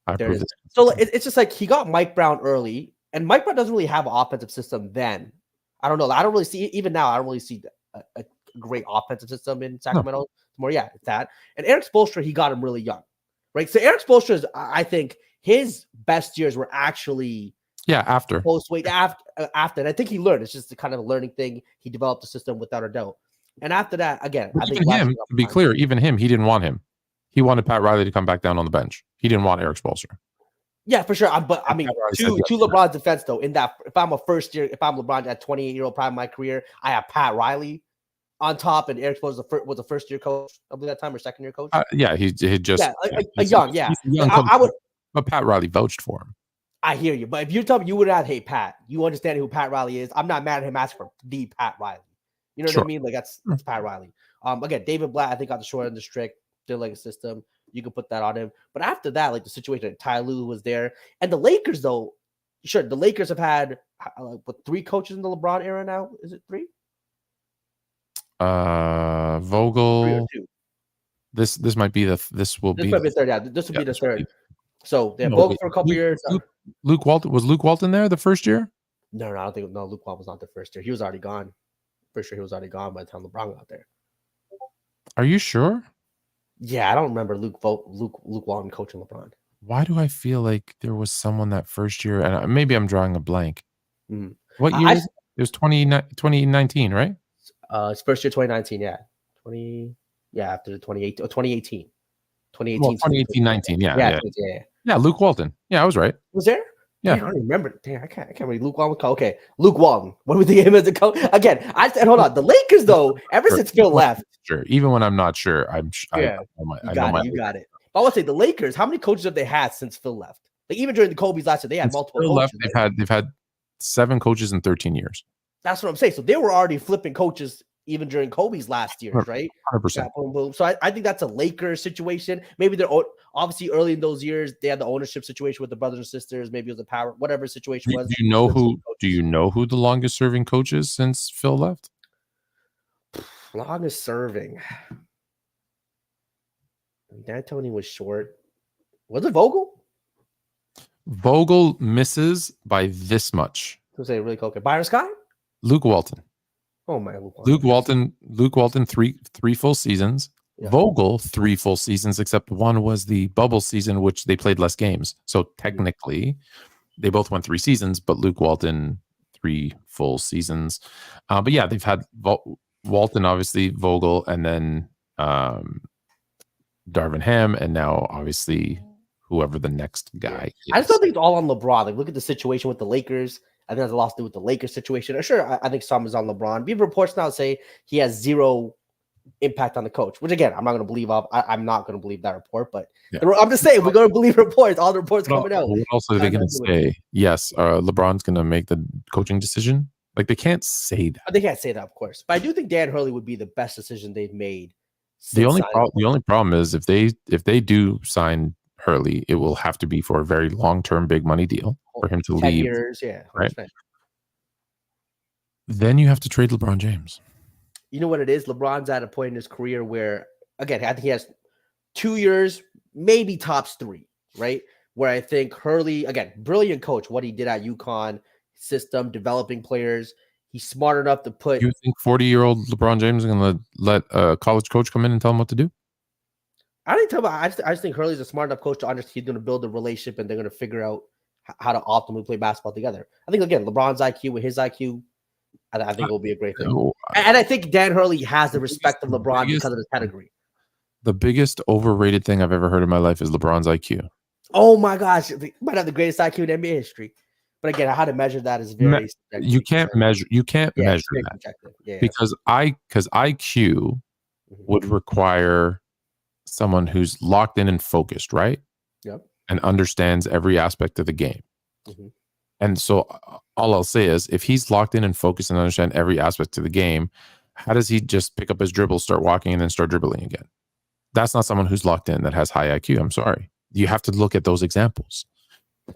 I approve this. So it's just like he got Mike Brown early. And Mike Brown doesn't really have an offensive system then. I don't know. I don't really see, even now, I don't really see a great offensive system in Sacramento. No. It's more, it's that. And Eric Spoelstra, he got him really young, right? So Eric Spoelstra is, I think, his best years were actually after. After. And I think he learned. It's just a kind of a learning thing. He developed the system without a doubt. And after that, again, I think him, to be clear, even him, he didn't want him. He wanted Pat Riley to come back down on the bench. He didn't want Eric Spoelstra. Yeah, for sure. But I mean, to LeBron's defense, though, in that if I'm LeBron at 28-year-old prime of my career, I have Pat Riley on top, and Eric Spoelstra was a first-year coach, I believe that time, or second-year coach. He just a young. I would. But Pat Riley vouched for him. I hear you, but if you tell me you would have, hey Pat, you understand who Pat Riley is? I'm not mad at him asking for the Pat Riley. You know what I mean? Like that's Pat Riley. Again, David Blatt, I think got the short end of the stick. Did like a system. You can put that on him. But after that, like the situation, Ty Lue was there. And the Lakers, though, sure, the Lakers have had three coaches in the LeBron era now. Is it three? Vogel. 3 or 2. This might be this will be the third. Yeah, this will be the third. So they Vogel for a couple years. Luke Walton, was Luke Walton there the first year? No, I don't think. No, Luke Walton was not the first year. He was already gone. Pretty sure he was already gone by the time LeBron got there. Are you sure? Yeah, I don't remember Luke Walton coaching LeBron. Why do I feel like there was someone that first year, and maybe I'm drawing a blank. Mm-hmm. What year? It was 2019, right? It's first year 2019, after the 2018. 2018-19, yeah. Luke Walton. Yeah, I was right. Was there? Yeah, I don't remember. Damn, I can't remember. Luke Walton. Okay, Luke Walton. What do we think of him as a coach? Again, I said, hold on. The Lakers, though, ever since Phil left, sure. Even when I'm not sure, I got it. But I would say the Lakers. How many coaches have they had since Phil left? Like even during the Kobe's last year, they had multiple coaches. Left, they've had 7 coaches in 13 years. That's what I'm saying. So they were already flipping coaches even during Kobe's last years, right? 100%. Yeah, boom, boom. So I think that's a Lakers situation. Maybe they're obviously early in those years, they had the ownership situation with the brothers and sisters. Maybe it was a power, whatever situation was. Do you know who the longest serving coach is since Phil left? Longest serving. D'Antoni was short. Was it Vogel? Vogel misses by this much. To say really okay. Byron Scott? Luke Walton. Oh my Luke Walton, three full seasons. Yeah. Vogel 3 full seasons, except one was the bubble season, which they played less games. So technically, they both went 3 seasons, but Luke Walton 3 full seasons. But yeah, they've had Walton, obviously Vogel, and then Darvin Ham, and now obviously whoever the next guy is. I just don't think it's all on LeBron. Like, look at the situation with the Lakers. I think that's a lot to do with the Lakers situation. Sure, I think some is on LeBron. People reports now say he has 0 impact on the coach, which again, I'm not going to believe. I'm not going to believe that report, but I'm just saying, we're going to believe reports. All the reports coming out. What else are they going to say? Yes, LeBron's going to make the coaching decision. Like, they can't say that. They can't say that, of course. But I do think Dan Hurley would be the best decision they've made. The only problem is if they do sign Hurley, it will have to be for a very long-term, big money deal for him to 10 leave. years, yeah, right. Then you have to trade LeBron James. You know what it is? LeBron's at a point in his career where, again, I think he has 2 years, maybe tops 3, right? Where I think Hurley, again, brilliant coach, what he did at UConn, system, developing players. He's smart enough to put. You think 40-year-old LeBron James is going to let a college coach come in and tell him what to do? I didn't tell him. I just think Hurley's a smart enough coach to understand he's going to build a relationship and they're going to figure out how to optimally play basketball together. I think, again, LeBron's IQ with his IQ, I think it will be a great thing. And I think Dan Hurley has the respect of LeBron because of his pedigree. The biggest overrated thing I've ever heard in my life is LeBron's IQ. Oh my gosh. He might have the greatest IQ in NBA history. But again, how to measure that is very subjective. You can't measure that. Yeah. Because IQ would require someone who's locked in and focused, right? Yep. And understands every aspect of the game. Mm-hmm. And so all I'll say is if he's locked in and focused and understand every aspect of the game, how does he just pick up his dribble, start walking, and then start dribbling again? That's not someone who's locked in that has high IQ. I'm sorry. You have to look at those examples.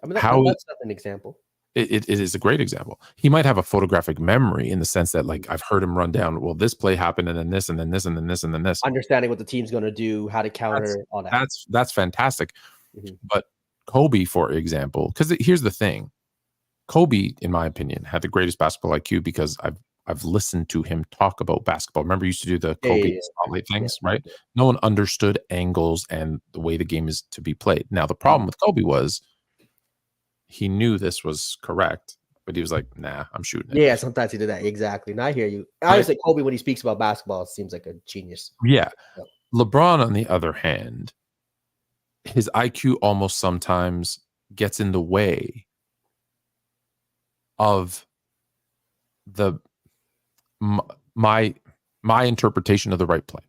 I mean, that's not an example. It is a great example. He might have a photographic memory in the sense that, like, I've heard him run down, well, this play happened, and then this, and then this, and then this, and then this. Understanding what the team's going to do, how to counter, all that. That's fantastic. Mm-hmm. But Kobe, for example, because here's the thing. Kobe, in my opinion, had the greatest basketball IQ because I've listened to him talk about basketball. Remember, he used to do the Kobe spotlight things, right? No one understood angles and the way the game is to be played. Now, the problem with Kobe was he knew this was correct, but he was like, nah, I'm shooting it. Yeah, sometimes he did that. Exactly. And I hear you. Honestly, Kobe, when he speaks about basketball, it seems like a genius. Yeah. LeBron, on the other hand, his IQ almost sometimes gets in the way of my interpretation of the right play.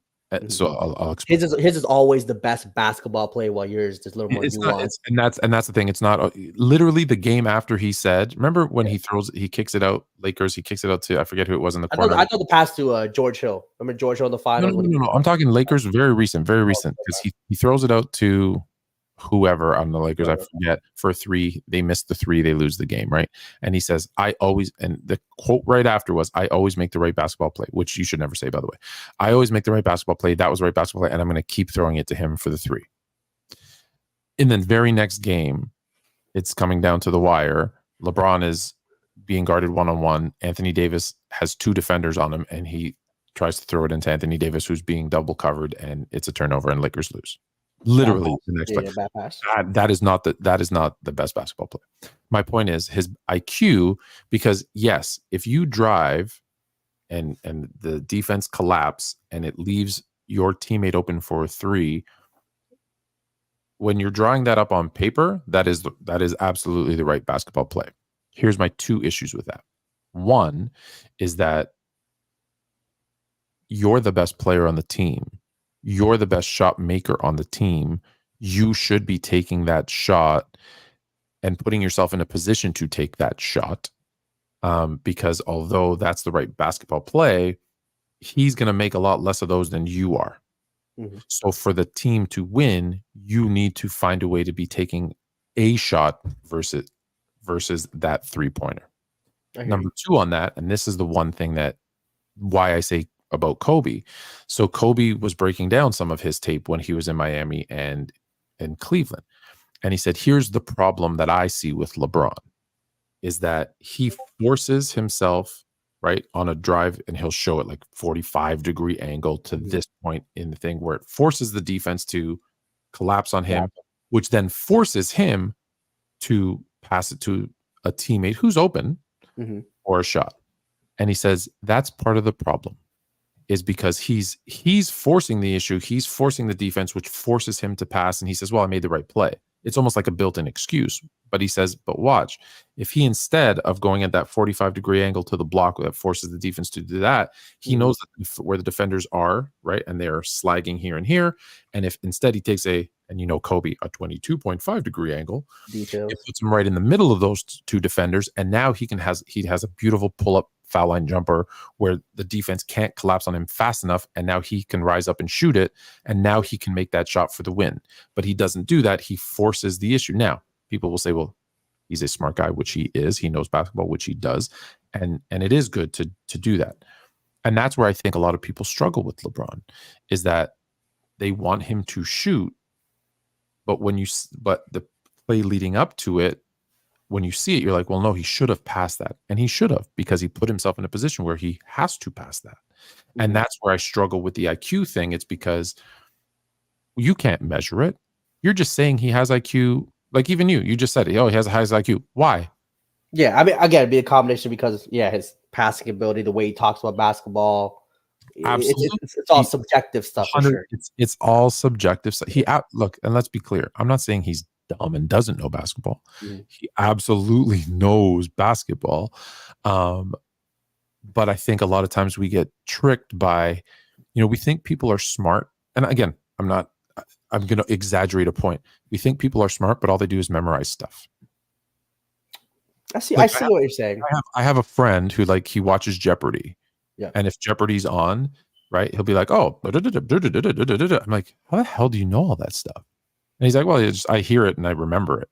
So I'll explain. His is always the best basketball play, while yours is a little more nuanced. And that's the thing. It's not literally the game after he said. Remember when he kicks it out, Lakers. He kicks it out to, I forget who it was in the corner. I thought the pass to George Hill. Remember George Hill in the finals? No. I'm talking Lakers. Very recent because he throws it out to whoever on the Lakers, I forget, for a three. They missed the three, they lose the game, right? And he says, I always, and the quote right after was, I always make the right basketball play, which you should never say, by the way. I always make the right basketball play. That was the right basketball play, and I'm going to keep throwing it to him for the three. In the very next game, it's coming down to the wire. LeBron is being guarded one-on-one. Anthony Davis has two defenders on him, and he tries to throw it into Anthony Davis, who's being double covered, and it's a turnover, and Lakers lose. Literally the next play. Bad pass. That is not the best basketball play. My point is his IQ, because yes, if you drive and the defense collapse and it leaves your teammate open for a three, when you're drawing that up on paper, that is absolutely the right basketball play. Here's my two issues with that. One is that you're the best player on the team. You're the best shot maker on the team. You should be taking that shot and putting yourself in a position to take that shot. Because although that's the right basketball play, he's going to make a lot less of those than you are. Mm-hmm. So for the team to win, you need to find a way to be taking a shot versus that three-pointer. Number two on that, and this is the one thing that why I say about Kobe. So Kobe was breaking down some of his tape when he was in Miami and in Cleveland. And he said, here's the problem that I see with LeBron is that he forces himself right on a drive, and he'll show it like 45-degree angle to this point in the thing where it forces the defense to collapse on him, which then forces him to pass it to a teammate who's open or a shot. And he says that's part of the problem. Is because he's forcing the issue. He's forcing the defense, which forces him to pass. And he says, well, I made the right play. It's almost like a built-in excuse. But he says, but watch, if he, instead of going at that 45-degree angle to the block that forces the defense to do that, he knows that where the defenders are, right? And they're slagging here and here. And if instead he takes Kobe, a 22.5-degree angle, it puts him right in the middle of those two defenders. And now he has a beautiful pull-up foul line jumper where the defense can't collapse on him fast enough, and now he can rise up and shoot it, and now he can make that shot for the win. But he doesn't do that. He forces the issue. Now, people will say, well, he's a smart guy, which he is. He knows basketball, which he does. And it is good to do that. And that's where I think a lot of people struggle with LeBron, is that they want him to shoot, but the play leading up to it, when you see it, you're like, well, no, he should have passed that. And he should have, because he put himself in a position where he has to pass that. And that's where I struggle with the IQ thing. It's because you can't measure it. You're just saying he has IQ. Like even you just said it. Oh, he has a high IQ. Why? Yeah, I mean, again, it'd be a combination because, his passing ability, the way he talks about basketball. Absolutely. It's all subjective stuff. For sure. It's all subjective stuff. Look, and let's be clear. I'm not saying he's dumb and doesn't know basketball. He absolutely knows basketball. But I think a lot of times we get tricked by, we think people are smart. And again, I'm going to exaggerate a point. We think people are smart, but all they do is memorize stuff. I see what you're saying. I have a friend who he watches Jeopardy. Yeah. And if Jeopardy's on, right, he'll be like, oh, I'm like, how the hell do you know all that stuff? And he's like, well, I hear it and I remember it.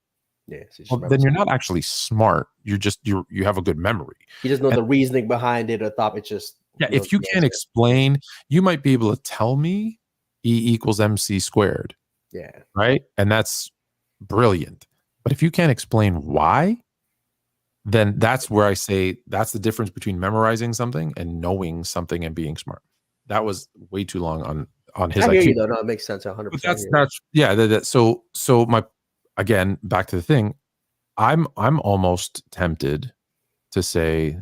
Yeah. So then you're not actually smart. You're just, you have a good memory. You just know the reasoning behind it, or thought it's just. Yeah. If you can't explain, you might be able to tell me E = MC squared. Yeah. Right. And that's brilliant. But if you can't explain why, then that's where I say that's the difference between memorizing something and knowing something and being smart. That was way too long on his I hear IQ. you though. No, it makes sense. 100%. That's yeah. So my again back to the thing. I'm almost tempted to say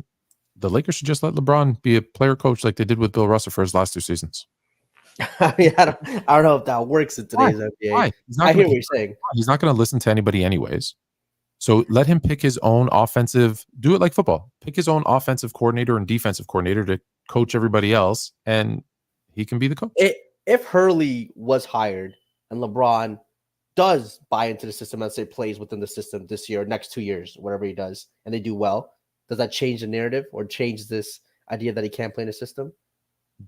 the Lakers should just let LeBron be a player coach like they did with Bill Russell for his last 2 seasons. I mean, I don't know if that works in today's NBA. Why? I hear what you're saying. He's not going to listen to anybody anyways. So let him pick his own offensive, do it like football. Pick his own offensive coordinator and defensive coordinator to coach everybody else, and he can be the coach. If Hurley was hired and LeBron does buy into the system, let's say plays within the system this year, next 2 years, whatever he does, and they do well, does that change the narrative or change this idea that he can't play in the system?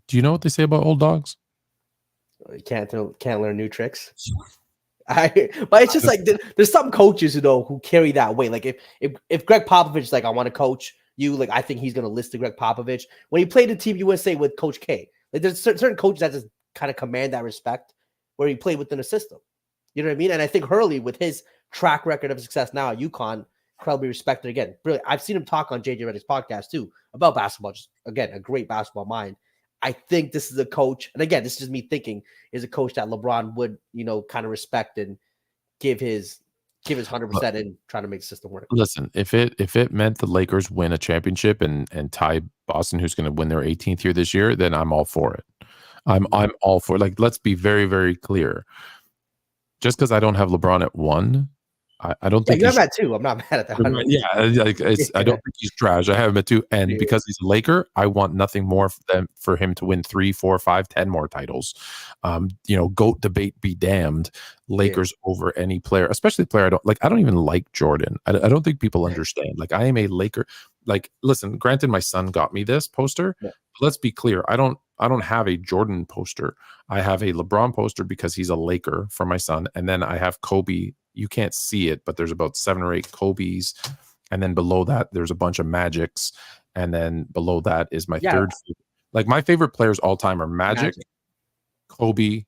Do you know what they say about old dogs? You can't learn new tricks. But it's just like there's some coaches who carry that weight. Like if Greg Popovich is like, I want to coach you, like I think he's gonna list to Greg Popovich when he played in Team USA with Coach K. Like there's certain coaches that just kind of command that respect where he played within a system. You know what I mean? And I think Hurley, with his track record of success now at UConn, incredibly respected again. Brilliant. I've seen him talk on JJ Redick's podcast too about basketball. Just again, a great basketball mind. I think this is a coach, and again, this is just me thinking, is a coach that LeBron would, kind of respect and give his 100% in trying to make the system work. Listen, if it meant the Lakers win a championship and tie Boston, who's going to win their 18th year this year, then I'm all for it. I'm all for it. Like, let's be very, very clear. Just because I don't have LeBron at 1, I don't think you have that too. I'm not mad at that. I don't think he's trash. I have him at 2, and because he's a Laker, I want nothing more than for him to win 3, 4, 5, 10 more titles. GOAT debate be damned. Lakers over any player, especially a player I don't like. I don't even like Jordan. I don't think people understand. Like, I am a Laker. Like, listen. Granted, my son got me this poster. Yeah. Let's be clear. I don't have a Jordan poster. I have a LeBron poster because he's a Laker for my son, and then I have Kobe. You can't see it, but there's about 7 or 8 Kobe's. And then below that, there's a bunch of Magics. And then below that is my third. Like, my favorite players all time are Magic, Kobe,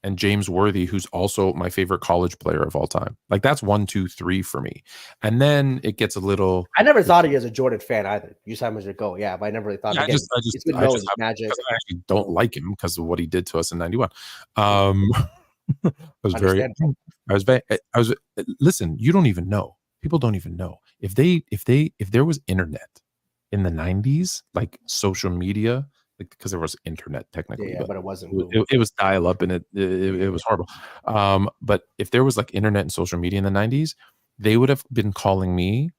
and James Worthy, who's also my favorite college player of all time. Like, that's 1, 2, 3 for me. And then it gets a little. I never thought of you as a Jordan fan either. You said him as your go. Yeah, but I never really thought. Yeah, Magic. I actually don't like him because of what he did to us in '91. Listen, you don't even know. People don't even know. If there was internet in the 90s, like social media, like, because there was internet technically, but it wasn't. It was dial up and it was horrible. But if there was like internet and social media in the 90s, they would have been calling me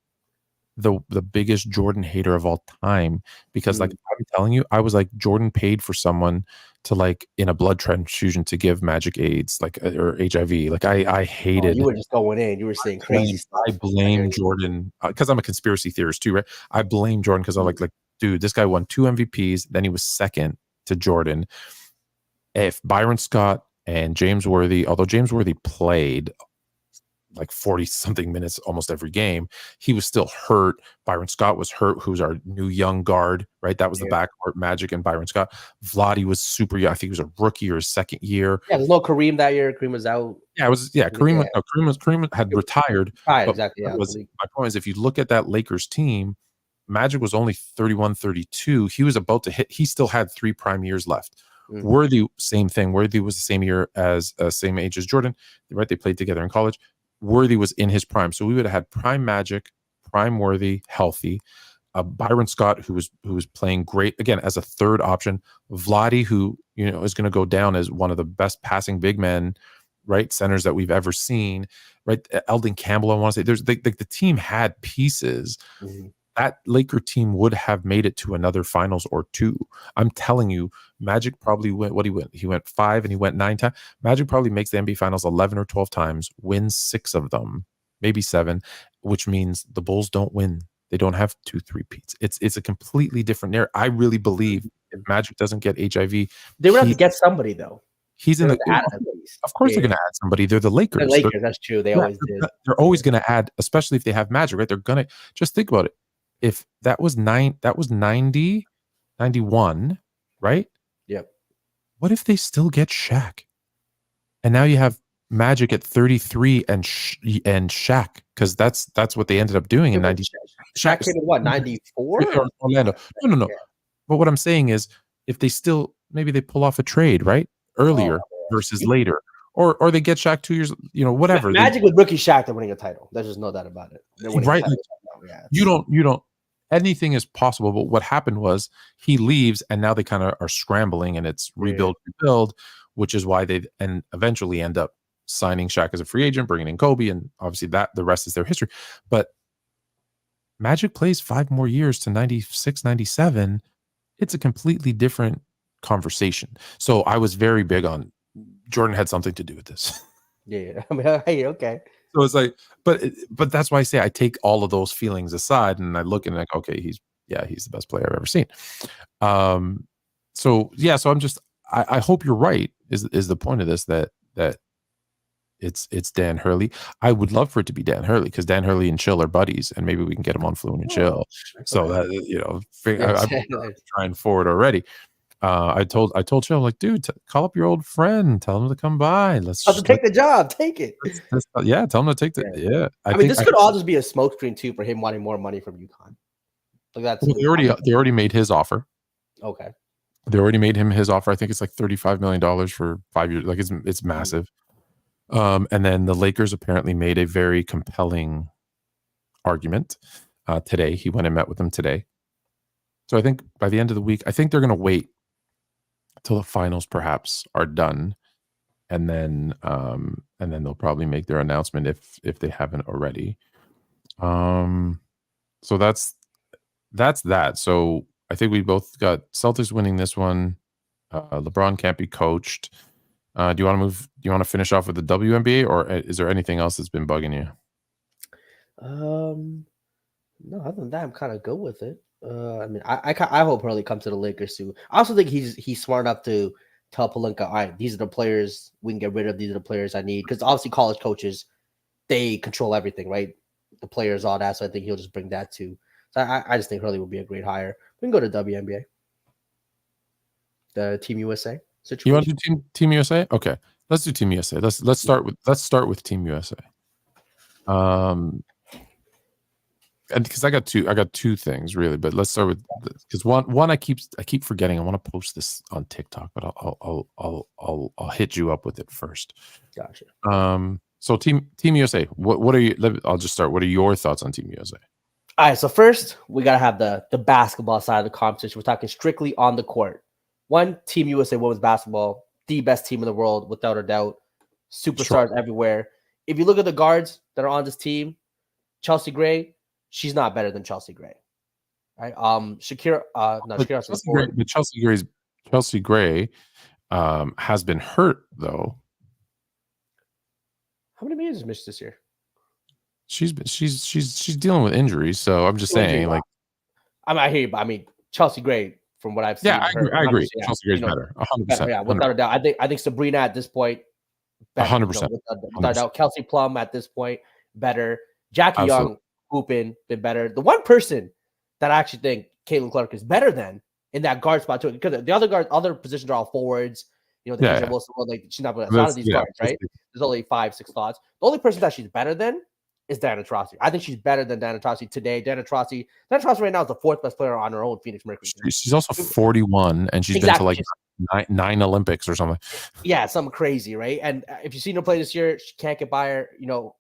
the biggest Jordan hater of all time, because like I'm telling you, I was like, Jordan paid for someone to, like, in a blood transfusion to give Magic AIDS, like, or HIV. Like, I hated. You were just going in. You were saying crazy stuff. I blame Jordan because I'm a conspiracy theorist too, right? I blame Jordan because I'm like, dude, this guy won 2 MVPs. Then he was second to Jordan. If Byron Scott and James Worthy, although James Worthy played like 40 something minutes almost every game, he was still hurt. Byron Scott was hurt, who's our new young guard, right? That was the backcourt, Magic and Byron Scott. Vladdy was super young. I think he was a rookie or his second year. Yeah, there's no Kareem that year. Kareem was out. Kareem had retired. Right, exactly. My point is, if you look at that Lakers team, Magic was only 31, 32. He was about to hit. He still had 3 prime years left. Worthy, same thing. Worthy was the same year as same age as Jordan, right? They played together in college. Worthy was in his prime, so we would have had prime Magic, prime Worthy, healthy. Byron Scott, who was playing great again as a third option. Vladdy, who is going to go down as one of the best passing big men, right, centers that we've ever seen. Right, Eldon Campbell. I want to say there's the team had pieces. That Laker team would have made it to another finals or 2. I'm telling you, Magic probably went. What he went? He went 5 and he went 9 times. Magic probably makes the NBA Finals 11 or 12 times, wins 6 of them, maybe 7, which means the Bulls don't win. They don't have 2 3-peats. It's a completely different narrative. I really believe if Magic doesn't get HIV, they would have to get somebody though. He's in the. Of course, they're going to add somebody. They're the Lakers. The Lakers, that's true. They always did. They're always going to add, especially if they have Magic, right? They're going to just think about it. If that was 90, 91, right? Yep. What if they still get Shaq? And now you have Magic at 33 and Shaq, because that's what they ended up doing in 90. Shaq came in what, 94? Orlando. No. Yeah. But what I'm saying is, if they still maybe they pull off a trade right earlier versus later, or they get Shaq 2 years, whatever. Magic with rookie Shaq, they're winning a title. There's just no doubt about it. They're winning Right. a title right now. Yeah, you don't. Anything is possible. But what happened was he leaves, and now they kind of are scrambling, and it's rebuild, which is why they and eventually end up signing Shaq as a free agent, bringing in Kobe, and obviously that the rest is their history. But Magic plays 5 more years to 96, 97. It's a completely different conversation. So I was very big on Jordan had something to do with this. Yeah. I mean, hey, okay. So it's like, but that's why I say I take all of those feelings aside and I look and like, okay, he's the best player I've ever seen. So I'm just I hope you're right is the point of this that it's Dan Hurley. I would love for it to be Dan Hurley because Dan Hurley and Chill are buddies, and maybe we can get him on Fluent and Chill. So that I'm trying forward already. I told Chill, like, dude, call up your old friend, tell him to come by. Let's just take the job, take it. Tell him to take the I mean, this could all just be a smokescreen too for him wanting more money from UConn. Like that's they already made his offer. Okay. They already made him his offer. I think it's like $35 million for 5 years. Like it's massive. And then the Lakers apparently made a very compelling argument today. He went and met with them today. So I think by the end of the week, I think they're going to wait till the finals perhaps are done, and then they'll probably make their announcement if they haven't already. So that's that. So I think we both got Celtics winning this one. LeBron can't be coached. Do you want to move? Do you want to finish off with the WNBA, or is there anything else that's been bugging you? No, other than that, I'm kind of good with it. I mean, I hope Hurley comes to the Lakers too. I also think he's smart enough to tell Pelinka, all right, these are the players we can get rid of. These are the players I need, because obviously college coaches, they control everything, right? The players, all that. So I think he'll just bring that too. So I just think Hurley would be a great hire. We can go to WNBA, the Team USA situation. You want to do Team USA? Okay, let's do Team USA. Let's start with Team USA. And because I got two things really, but let's start with because one I keep forgetting. I want to post this on TikTok, but I'll hit you up with it first. Gotcha. So Team USA. What are you? I'll just start. What are your thoughts on Team USA? All right. So first, we gotta have the basketball side of the competition. We're talking strictly on the court. One, Team USA women's basketball, the best team in the world without a doubt. Superstars everywhere. If you look at the guards that are on this team, Chelsea Gray. She's not better than Chelsea Gray, right? Chelsea Gray has been hurt though. How many games has missed this year? She's dealing with injuries, so I'm just saying, like, I hear you, but I mean Chelsea Gray, from what I've seen, I agree. Chelsea Gray's better, 100%. Yeah, without a doubt. I think Sabrina at this point, 100%. Without a doubt. Kelsey Plum at this point, better. Jackie Young. Hooping been better. The one person that I actually think Caitlin Clark is better than in that guard spot too, because the other positions are all forwards. You know, the Wilson, like she's not a lot of these guards, right? There's only 5-6 spots. The only person that she's better than is Diana Taurasi. I think she's better than Diana Taurasi today. Diana Taurasi right now is the 4th best player on her own Phoenix Mercury. She's also 41, and she's been to like nine Olympics or something. Yeah, something crazy, right? And if you've seen her play this year, she can't get by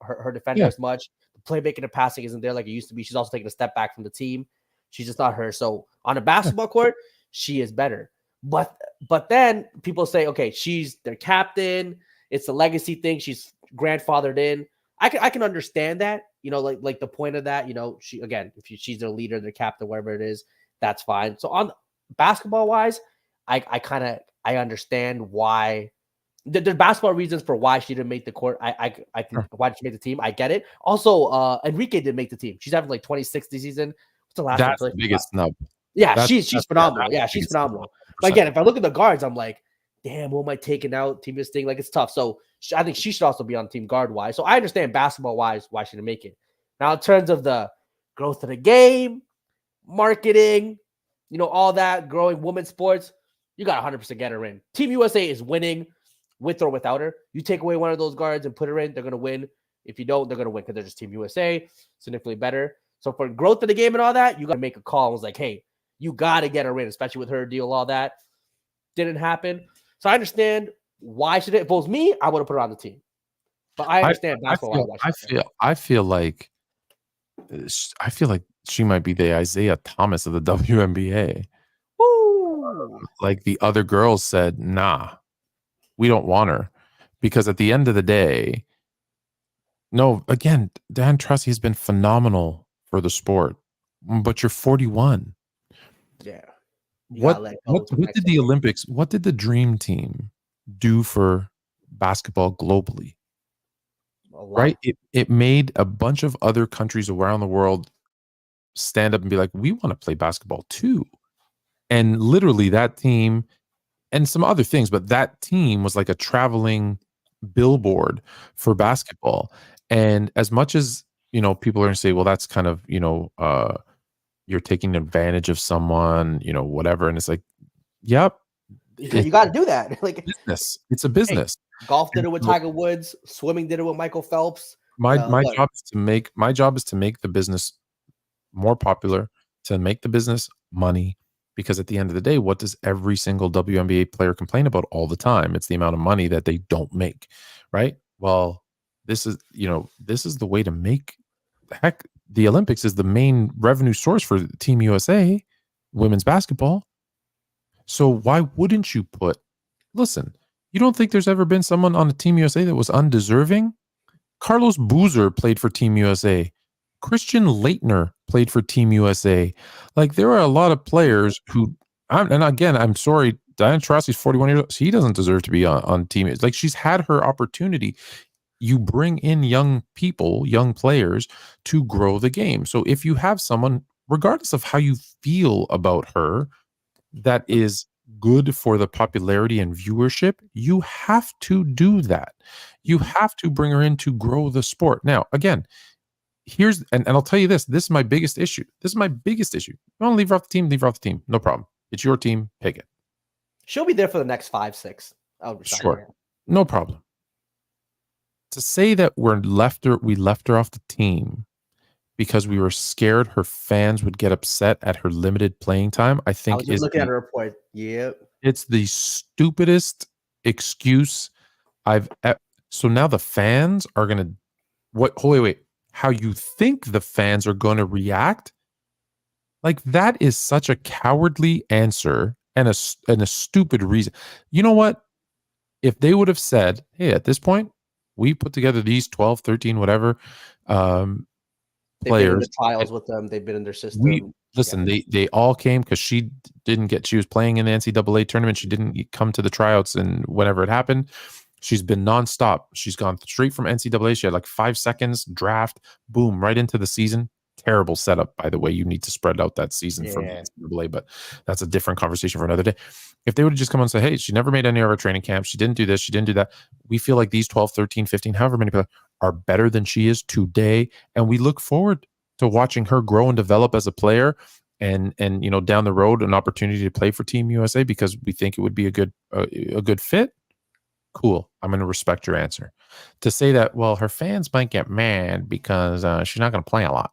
her defender as much. Playmaking and passing isn't there like it used to be. She's also taking a step back from the team. She's just not her. So on a basketball court, she is better. But then people say, okay, she's their captain. It's a legacy thing. She's grandfathered in. I can understand that. Like the point of that. She's their leader, their captain, whatever it is, that's fine. So on basketball wise, I understand why. There's basketball reasons for why she didn't make the court. I think why did she make the team? I get it. Also, Enrique didn't make the team. She's having like 26 this season. What's the last? That's the biggest snub. Yeah, she's phenomenal. Yeah, she's phenomenal. But again, if I look at the guards, I'm like, damn, who am I taking out? Team this thing, like it's tough. So I think she should also be on team guard wise. So I understand basketball wise why she didn't make it. Now in terms of the growth of the game, marketing, all that, growing women's sports, you got 100% get her in. Team USA is winning. With or without her, you take away one of those guards and put her in, they're going to win. If you don't, they're going to win because they're just Team USA, significantly better. So for growth of the game and all that, you got to make a call. I was like, hey, you got to get her in, especially with her deal, all that. Didn't happen. So I understand why should it. If it was me, I would have put her on the team. But I understand basketball. I feel like she might be the Isaiah Thomas of the WNBA. Woo! Like the other girls said, nah, we don't want her. Because at the end of the day, no, again, Dan Trussy has been phenomenal for the sport. But you're 41. Yeah. What did the Olympics, what did the Dream Team do for basketball globally? Right? It made a bunch of other countries around the world stand up and be like, we want to play basketball too. And literally that team and some other things, but that team was like a traveling billboard for basketball. And as much as, people are going to say, well, that's kind of, you're taking advantage of someone, whatever. And it's like, yep. You got to do that. Like business. It's a business. Hey, golf did it with Tiger Woods. Swimming did it with Michael Phelps. My job is to make the business more popular, to make the business money. Because at the end of the day, what does every single WNBA player complain about all the time? It's the amount of money that they don't make, right? Well, this is the way to make. Heck, the Olympics is the main revenue source for Team USA women's basketball. So why wouldn't you listen, you don't think there's ever been someone on the Team USA that was undeserving? Carlos Boozer played for Team USA. Christian Laettner played for Team USA. Like, there are a lot of players who, and again, I'm sorry, Diana Taurasi's 41 years old. She doesn't deserve to be on team. Like, she's had her opportunity. You bring in young people, young players to grow the game. So if you have someone, regardless of how you feel about her, that is good for the popularity and viewership, you have to do that. You have to bring her in to grow the sport. Now, again, and I'll tell you this is my biggest issue. You want to leave her off the team? Leave her off the team. No problem. It's your team. Pick it. She'll be there for the next 5-6. Sure. No problem. To say that we left her off the team because we were scared her fans would get upset at her limited playing time, I think I was looking at her report. Yep. It's the stupidest excuse so now the fans are going to wait. How you think the fans are going to react? Like, that is such a cowardly answer and a stupid reason. You know what? If they would have said, hey, at this point, we put together these 12, 13, whatever players. They've been in the trials with them. They've been in their system. They all came because she was playing in the NCAA tournament. She didn't come to the tryouts, and whenever it happened, she's been nonstop. She's gone straight from NCAA. She had like 5 seconds, draft, boom, right into the season. Terrible setup, by the way. You need to spread out that season from NCAA, but that's a different conversation for another day. If they would have just come on and say, hey, she never made any of our training camps. She didn't do this. She didn't do that. We feel like these 12, 13, 15, however many people are better than she is today. And we look forward to watching her grow and develop as a player and down the road, an opportunity to play for Team USA because we think it would be a good fit. Cool. I'm going to respect your answer. To say that, well, her fans might get mad because she's not going to play a lot.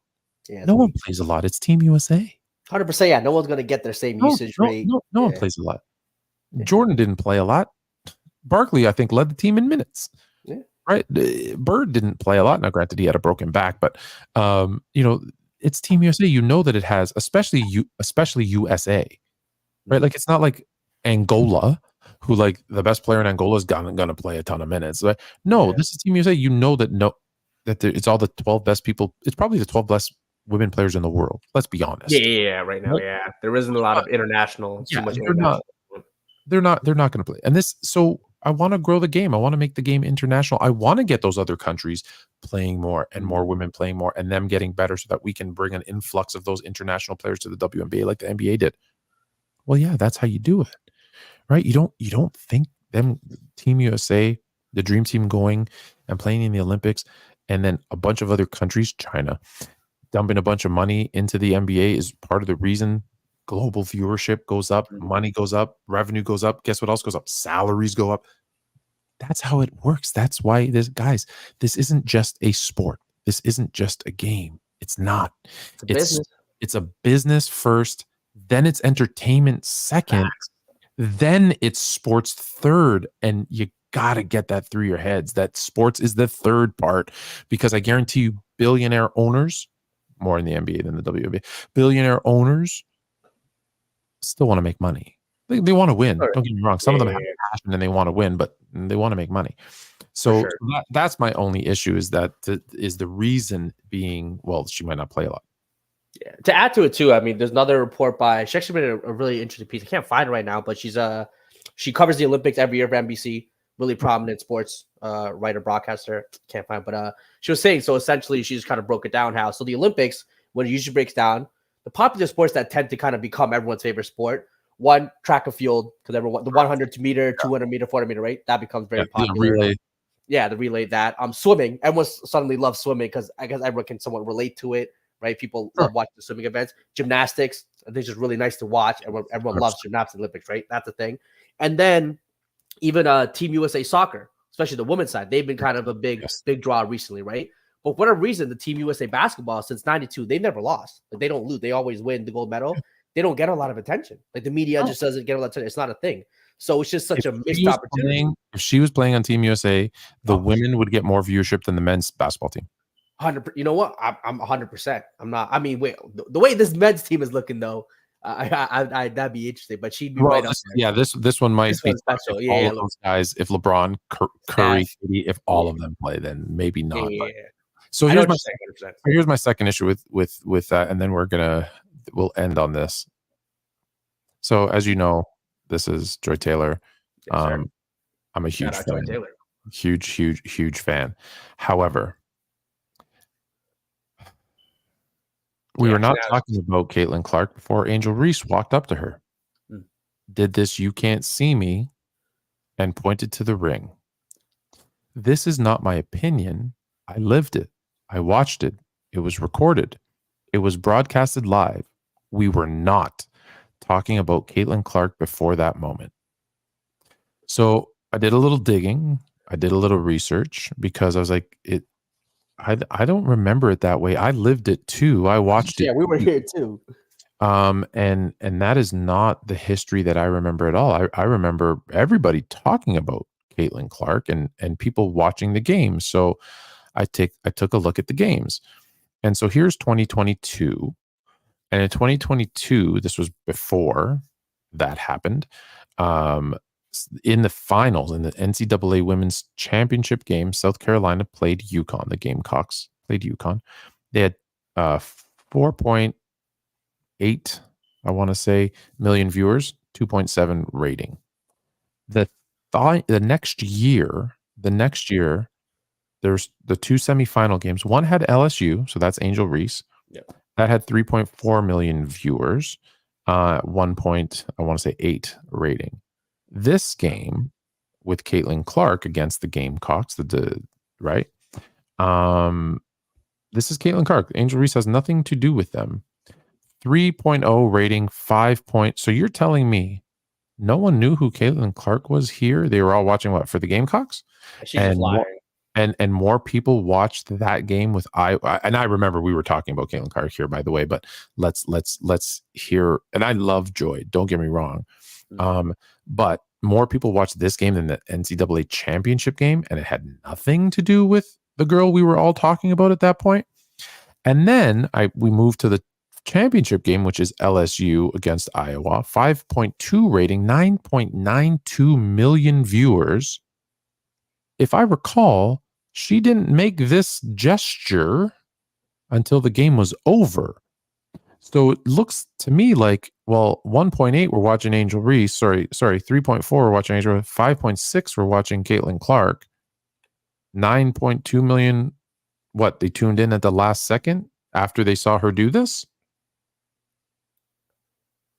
Yeah, no one plays a lot. It's Team USA. 100%. Yeah, no one's going to get their same usage rate. No one plays a lot. Jordan didn't play a lot. Barkley, I think, led the team in minutes. Yeah. Right? Bird didn't play a lot. Now, granted, he had a broken back, but it's Team USA. You know that it has, especially USA, right? Like, it's not like Angola, who, like, the best player in Angola is gonna play a ton of minutes. Like, no, this is Team USA. You know that it's all the 12 best people. It's probably the 12 best women players in the world. Let's be honest. Yeah, right now, there isn't a lot of international. Too much international. They're not going to play. And so I want to grow the game. I want to make the game international. I want to get those other countries playing more and more women playing more and them getting better so that we can bring an influx of those international players to the WNBA like the NBA did. Well, yeah, that's how you do it, right? You don't think them Team USA, the Dream Team going and playing in the Olympics, and then a bunch of other countries, China, dumping a bunch of money into the NBA is part of the reason global viewership goes up, money goes up, revenue goes up. Guess what else goes up? Salaries go up. That's how it works. That's why this isn't just a sport. This isn't just a game. It's not. It's a business. It's a business first, then it's entertainment second, then it's sports third, and you gotta get that through your heads that sports is the third part, because I guarantee you billionaire owners, more in the NBA than the WNBA, billionaire owners still want to make money. They want to win. Don't get me wrong. Some of them have passion and they want to win, but they want to make money. So that's my only issue, is that is the reason being, well, she might not play a lot. Yeah. To add to it too, I mean, there's another report by, she actually made a really interesting piece. I can't find it right now, but she covers the Olympics every year for NBC. Really prominent sports writer, broadcaster. Can't find, but she was saying, so essentially she just kind of broke it down how, so the Olympics, when it usually breaks down, the popular sports that tend to kind of become everyone's favorite sport, one, track and field, because everyone, the 100 meter, 200 meter, 400 meter, right? That becomes very popular. The relay that. Swimming, everyone suddenly loves swimming because I guess everyone can somewhat relate to it, right? People love watching the swimming events. Gymnastics, I think it's just really nice to watch. Everyone loves gymnastics Olympics, right? That's the thing. And then even Team USA soccer, especially the women's side, they've been kind of a big draw recently, right? But for whatever reason, the Team USA basketball since '92, they've never lost. Like, they don't lose. They always win the gold medal. They don't get a lot of attention. Like, the media just doesn't get a lot of attention. It's not a thing. So it's just such a missed opportunity. If she was playing on Team USA, the women would get more viewership than the men's basketball team. 100%. You know what? I'm 100%. I'm not. I mean, wait. The way this men's team is looking, though, that'd be interesting. But she'd be right up there. Yeah, this one might be special. If all of those guys, if LeBron, Curry, if all of them play, then maybe not. Yeah. So here's my second issue with that, and then we'll end on this. So as you know, this is Joy Taylor. I'm a huge fan. Huge fan. However, we were not talking about Caitlin Clark before Angel Reese walked up to her. Did this "you can't see me" and pointed to the ring. This is not my opinion. I lived it. I watched it. It was recorded. It was broadcasted live. We were not talking about Caitlin Clark before that moment. So I did a little digging. I did a little research because I was like, I don't remember it that way. I lived it too. I watched it. Yeah, we were here too. And that is not the history that I remember at all. I remember everybody talking about Caitlin Clark and people watching the games. So I took a look at the games. And so here's 2022. And in 2022, this was before that happened. In the finals, in the NCAA Women's Championship game, South Carolina played UConn. The Gamecocks played UConn. They had 4.8, I want to say, million viewers, 2.7 rating. The next year, there's the two semifinal games. One had LSU, so that's Angel Reese. Yep. That had 3.4 million viewers, 1.8 rating. This game with Caitlin Clark against the Gamecocks, right? This is Caitlin Clark. Angel Reese has nothing to do with them. 3.0 rating, 5 points. So you're telling me no one knew who Caitlin Clark was here? They were all watching what, for the Gamecocks? She's just lying. And more people watched that game with and I remember we were talking about Caitlin Clark here, by the way, but let's hear. And I love Joy, don't get me wrong, but more people watched this game than the NCAA championship game, and it had nothing to do with the girl we were all talking about at that point. And then we moved to the championship game, which is LSU against Iowa. 5.2 rating, 9.92 million viewers. If I recall, she didn't make this gesture until the game was over. So it looks to me like, well, 1.8 we're watching Angel Reese. Sorry, 3.4 we're watching Angel Reese. 5.6 we're watching Caitlin Clark. 9.2 million. What, they tuned in at the last second after they saw her do this?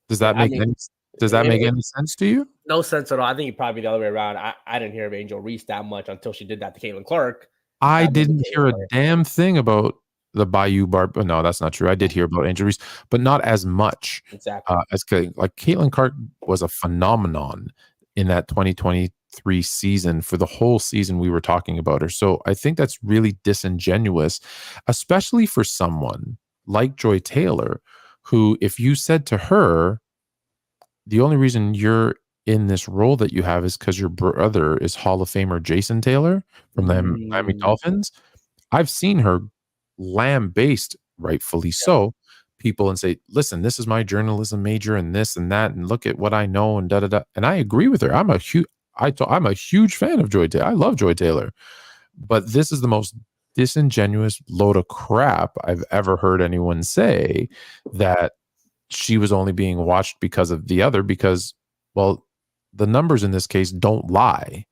Does that make any sense to you? No sense at all. I think it probably the other way around. I didn't hear of Angel Reese that much until she did that to Caitlin Clark. I didn't hear a damn thing about the Bayou Barb. No, that's not true. I did hear about Angel Reese, but not as much. Exactly. As Caitlin Clark was a phenomenon in that 2023 3 season. For the whole season, we were talking about her. So I think that's really disingenuous, especially for someone like Joy Taylor, who, if you said to her, the only reason you're in this role that you have is because your brother is Hall of Famer Jason Taylor from the Miami Dolphins. I've seen her lambaste, rightfully so, people and say, listen, this is my journalism major and this and that, and look at what I know and da da da. And I agree with her. I'm a huge fan of Joy Taylor. I love Joy Taylor. But this is the most disingenuous load of crap I've ever heard anyone say, that she was only being watched because of the other, because, well, the numbers in this case don't lie.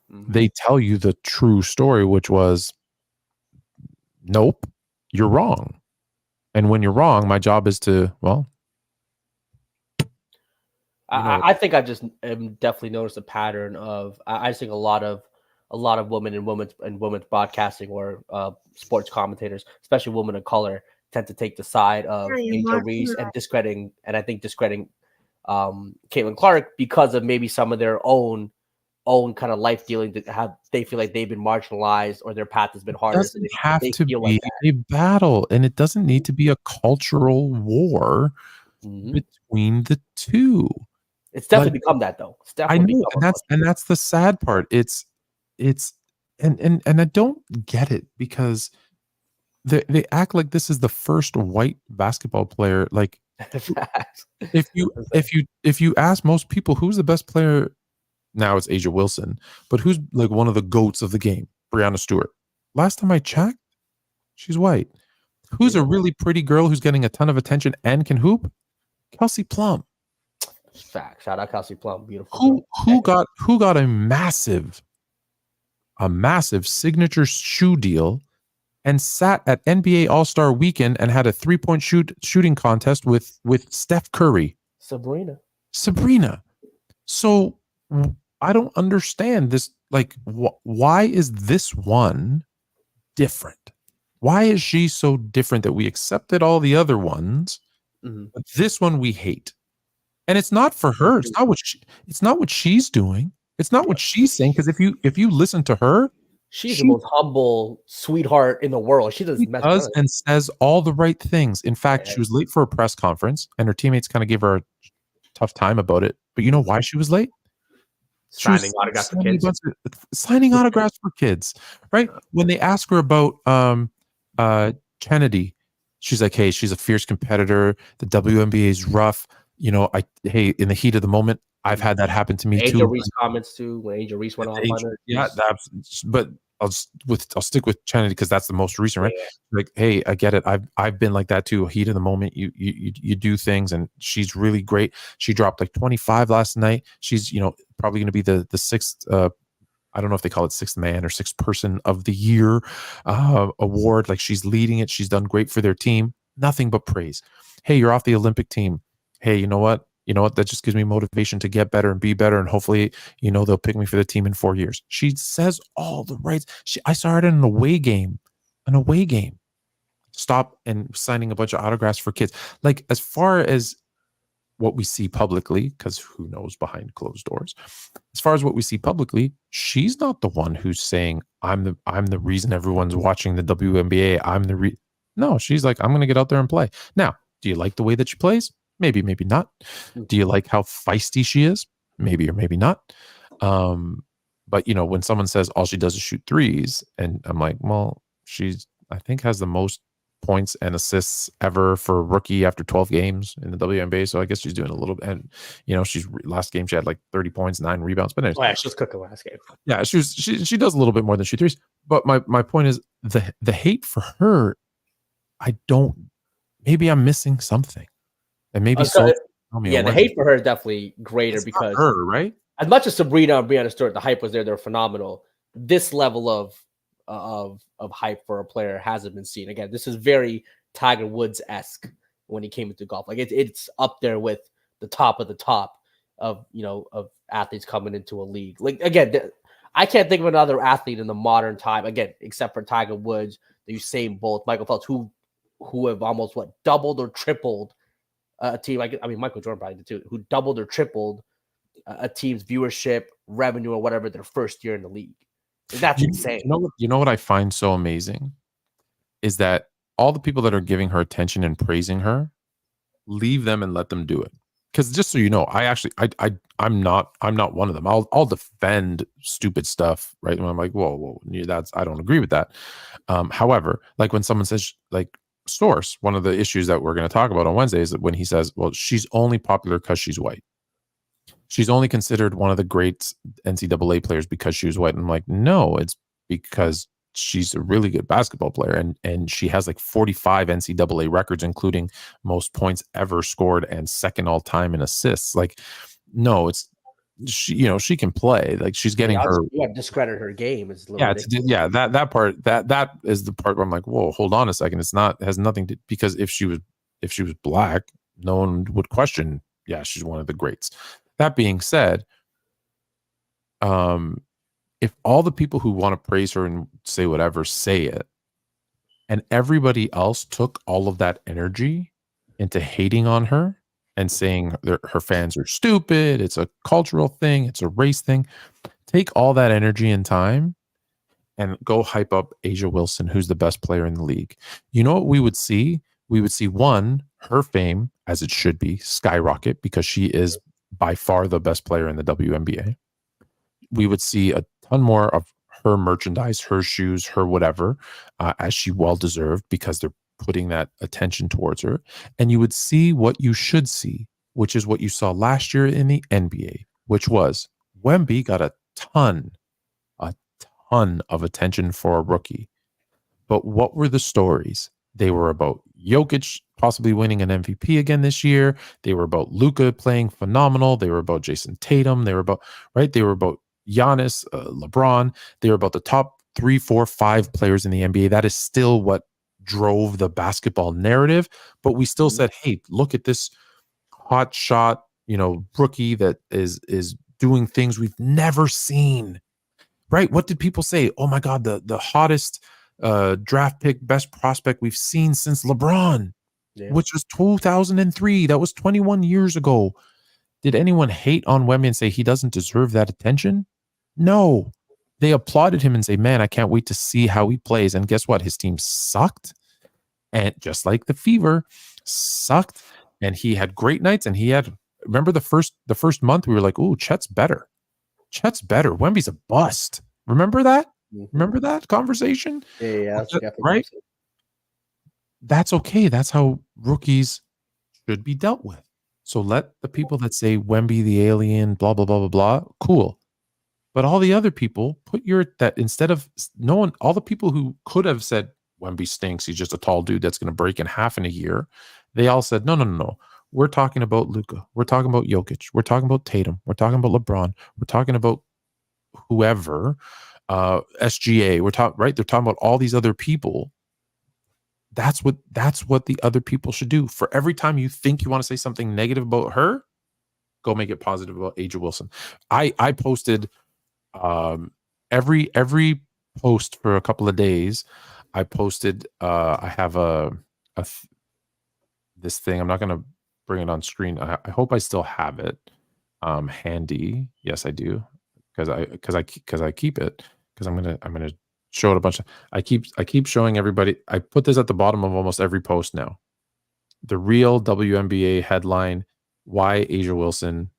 They tell you the true story, which was, nope, you're wrong. And when you're wrong, my job is to, well, I think I just definitely noticed a pattern of, I think a lot of women in women's broadcasting or sports commentators, especially women of color, tend to take the side of Angel Reese and discrediting Caitlin Clark because of maybe some of their own kind of life dealing, that have, they feel like they've been marginalized or their path has been harder. It doesn't have to be a battle, and it doesn't need to be a cultural war between the two. It's definitely become that, though. It's definitely, I know, and that's the sad part. It's and I don't get it, because they act like this is the first white basketball player. Like, if you ask most people who's the best player now, it's Asia Wilson, but who's like one of the goats of the game? Breanna Stewart. Last time I checked, she's white. Who's a really pretty girl who's getting a ton of attention and can hoop? Kelsey Plum. Fact. Shout out Kelsey Plum. Beautiful. Who got a massive signature shoe deal and sat at NBA All-Star Weekend and had a 3-point shooting contest with Steph Curry. Sabrina. So I don't understand this. Like, why is this one different? Why is she so different that we accepted all the other ones, but this one we hate? And it's not for her. It's not what she's doing. It's not what she's saying. Because if you listen to her, she's the most humble sweetheart in the world. She does and says all the right things. In fact, she was late for a press conference, and her teammates kind of gave her a tough time about it. But you know why she was late? Signing autographs for kids. Signing autographs for kids, right? When they ask her about Kennedy, she's like, "Hey, she's a fierce competitor. The WNBA is rough. You know, in the heat of the moment, I've had that happen to me too." Angel Reese comments too, when Angel Reese went off on her. Yeah, but I'll stick with Kennedy because that's the most recent, right? Yeah. Like, hey, I get it. I've been like that too. Heat of the moment, you do things, and she's really great. She dropped like 25 last night. She's probably going to be the sixth. I don't know if they call it sixth man or sixth person of the year award. Like, she's leading it. She's done great for their team. Nothing but praise. Hey, you're off the Olympic team. Hey, you know what? That just gives me motivation to get better and be better. And hopefully, they'll pick me for the team in 4 years. She says all the rights. I saw her at an away game. Stop and signing a bunch of autographs for kids. Like, as far as what we see publicly, because who knows behind closed doors, as far as what we see publicly, she's not the one who's saying, I'm the reason everyone's watching the WNBA. No, she's like, I'm going to get out there and play. Now, do you like the way that she plays? Maybe, maybe not. Do you like how feisty she is? Maybe or maybe not. But when someone says all she does is shoot threes, and I'm like, well, I think has the most points and assists ever for a rookie after 12 games in the WNBA. So I guess she's doing a little bit. And she's last game she had like 30 points, 9 rebounds. But anyways, she was cooking last game. Yeah, she does a little bit more than shoot threes. But my point is the hate for her. Maybe I'm missing something. And maybe the hate for her is definitely greater because her, right? As much as Sabrina and Breanna Stewart, the hype was there; they're phenomenal. This level of hype for a player hasn't been seen. Again, this is very Tiger Woods-esque when he came into golf. Like, it's up there with the top of the top of athletes coming into a league. Like, again, I can't think of another athlete in the modern time, again, except for Tiger Woods, the Usain Bolt, Michael Phelps, who have almost doubled or tripled a team. Michael Jordan probably did too, who doubled or tripled a team's viewership, revenue or whatever their first year in the league. That's insane. You know what I find so amazing is that all the people that are giving her attention and praising her, leave them and let them do it. Because just so you know, I'm not one of them. I'll defend stupid stuff, right? And I'm like, whoa, I don't agree with that. However, like when someone says like Source, one of the issues that we're going to talk about on Wednesday is that when he says, well, she's only popular because she's white. She's only considered one of the great NCAA players because she was white. And I'm like, no, it's because she's a really good basketball player, and she has like 45 NCAA records, including most points ever scored and second all time in assists. Like, no, it's she can play. Like she's getting her. Discredit her game is that part that is the part where I'm like, whoa, hold on a second. Has nothing to, because if she was black, no one would question. Yeah, she's one of the greats. That being said, if all the people who want to praise her and say whatever say it, and everybody else took all of that energy into hating on her and saying her fans are stupid, it's a cultural thing, it's a race thing, take all that energy and time and go hype up A'ja Wilson, who's the best player in the league. You know what we would see? We would see, one, her fame, as it should be, skyrocket because she is by far the best player in the WNBA. We would see a ton more of her merchandise, her shoes, her whatever, as she well deserved because they're putting that attention towards her. And you would see what you should see, which is what you saw last year in the NBA, which was Wemby got a ton of attention for a rookie. But what were the stories? They were about Jokic possibly winning an MVP again this year. They were about Luka playing phenomenal. They were about Jason Tatum. They were about Giannis, LeBron. They were about the top 3, 4, 5 players in the NBA. That is still what drove the basketball narrative. But we still said, hey, look at this hot shot, rookie that is doing things we've never seen. Right? What did people say? Oh my God, the hottest draft pick, best prospect we've seen since LeBron, which was 2003. That was 21 years ago. Did anyone hate on Wemby and say he doesn't deserve that attention? No. They applauded him and say, man, I can't wait to see how he plays. And guess what? His team sucked. And just like the Fever sucked. And he had great nights. And remember the first month we were like, ooh, Chet's better. Wemby's a bust. Remember that? Remember that conversation? Yeah. Right? That's okay. That's how rookies should be dealt with. So let the people that say Wemby the alien, blah, blah, blah, blah, blah, cool. But all the other people, all the people who could have said Wemby stinks, he's just a tall dude that's going to break in half in a year, they all said, no. We're talking about Luka. We're talking about Jokic. We're talking about Tatum. We're talking about LeBron. We're talking about whoever, SGA. They're talking about all these other people. That's what the other people should do. For every time you think you want to say something negative about her, go make it positive about A'ja Wilson. I posted every post for a couple of days. I posted I have this thing. I'm not going to bring it on screen. I hope I still have it handy. Yes, I do, because I keep it, because I'm gonna show it a bunch of. I keep showing everybody. I put this at the bottom of almost every post now. The real WNBA headline: why A'ja Wilson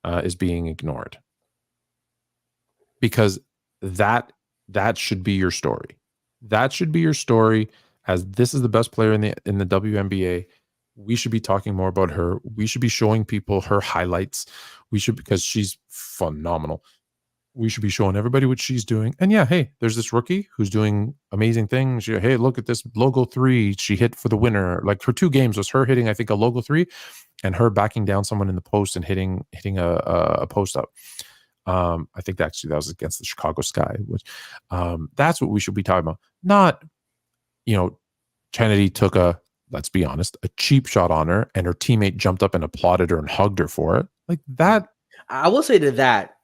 is being ignored. Because that should be your story. That should be your story. As this is the best player in the WNBA. We should be talking more about her. We should be showing people her highlights. Because she's phenomenal. We should be showing everybody what she's doing. And yeah, hey, there's this rookie who's doing amazing things. Hey, look at this logo 3 she hit for the winner. Like her 2 games was her hitting, I think, a logo 3, and her backing down someone in the post and hitting a post up. I think that was against the Chicago Sky. Which that's what we should be talking about. Not, Kennedy took let's be honest, a cheap shot on her, and her teammate jumped up and applauded her and hugged her for it. Like that. I will say to that,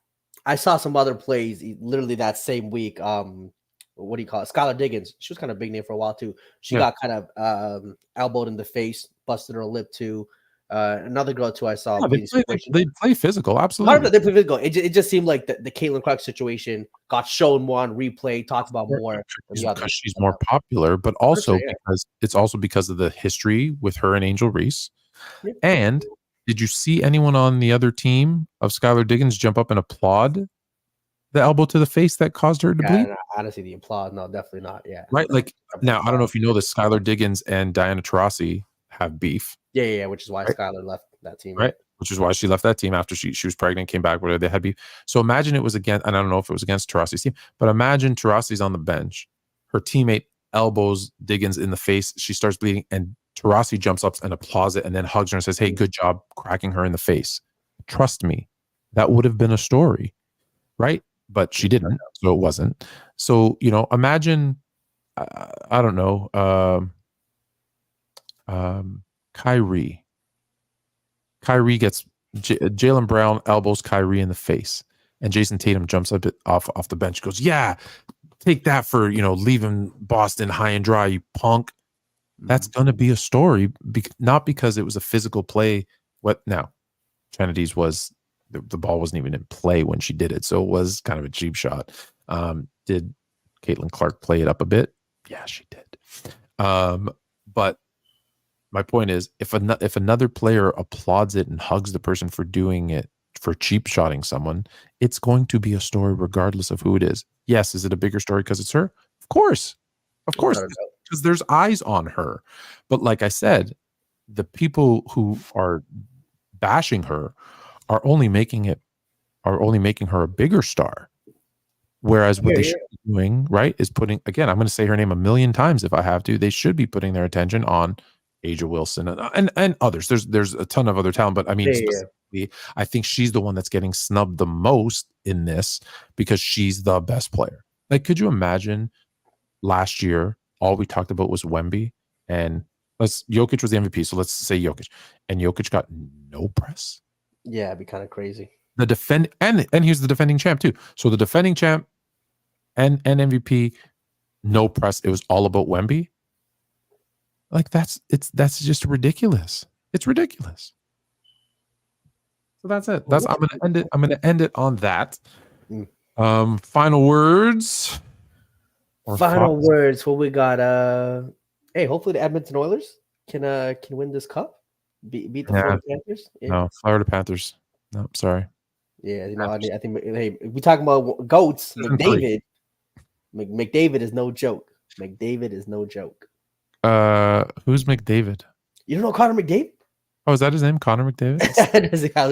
I saw some other plays literally that same week. What do you call it? Skylar Diggins. She was kind of a big name for a while too. She got kind of elbowed in the face, busted her lip too. Another girl too I saw. Yeah, they play physical, Not absolutely. that they play physical. It just seemed like the Caitlin Clark situation got shown more on replay, talked about more. Because she's more popular, but also because it's also because of the history with her and Angel Reese. Yeah. And did you see anyone on the other team of Skylar Diggins jump up and applaud the elbow to the face that caused her to bleed? Honestly, the applause, no, definitely not. Yeah, right. Like now, I don't know if you know this. Skylar Diggins and Diana Taurasi have beef. Yeah, which is why Skylar left that team. Right. Which is why she left that team after she was pregnant, came back, whatever they had beef. So imagine it was against, and I don't know if it was against Taurasi's team, but imagine Taurasi's on the bench. Her teammate elbows Diggins in the face. She starts bleeding, and Taurasi jumps up and applauds it and then hugs her and says, "Hey, good job cracking her in the face." Trust me, that would have been a story, right? But she didn't, so it wasn't. So, imagine, I don't know, Kyrie. Kyrie gets Jaylen Brown elbows Kyrie in the face, and Jason Tatum jumps up off the bench, goes, "Yeah, take that for leaving Boston high and dry, you punk." That's gonna be a story, not because it was a physical play. What now? Trinity's was the ball wasn't even in play when she did it, so it was kind of a cheap shot. Did Caitlin Clark play it up a bit? Yeah, she did. But my point is, if another player applauds it and hugs the person for doing it, for cheap shotting someone, it's going to be a story regardless of who it is. Yes, is it a bigger story because it's her? Of course, because there's eyes on her. But like I said, the people who are bashing her are only making her a bigger star. Whereas what they should be doing, right, is putting, again, I'm going to say her name a million times if I have to. They should be putting their attention on Aja Wilson and others. There's a ton of other talent, but I mean, specifically, I think she's the one that's getting snubbed the most in this because she's the best player. Like, could you imagine last year all we talked about was Wemby and Jokic was the MVP, so let's say Jokic, and Jokic got no press. Yeah, it'd be kind of crazy. And he's the defending champ too. So the defending champ and MVP, no press. It was all about Wemby. Like that's just ridiculous. It's ridiculous. So that's it. I'm gonna end it on that. Final words. Final words. What we got? Hey, hopefully the Edmonton Oilers can win this cup. Beat the Florida Panthers. Yeah. No, Florida Panthers. No, sorry. Yeah, I think hey, if we talking about goats, McDavid is no joke. McDavid is no joke. Who's McDavid? You don't know Connor McDavid? Oh, is that his name, Connor McDavid? I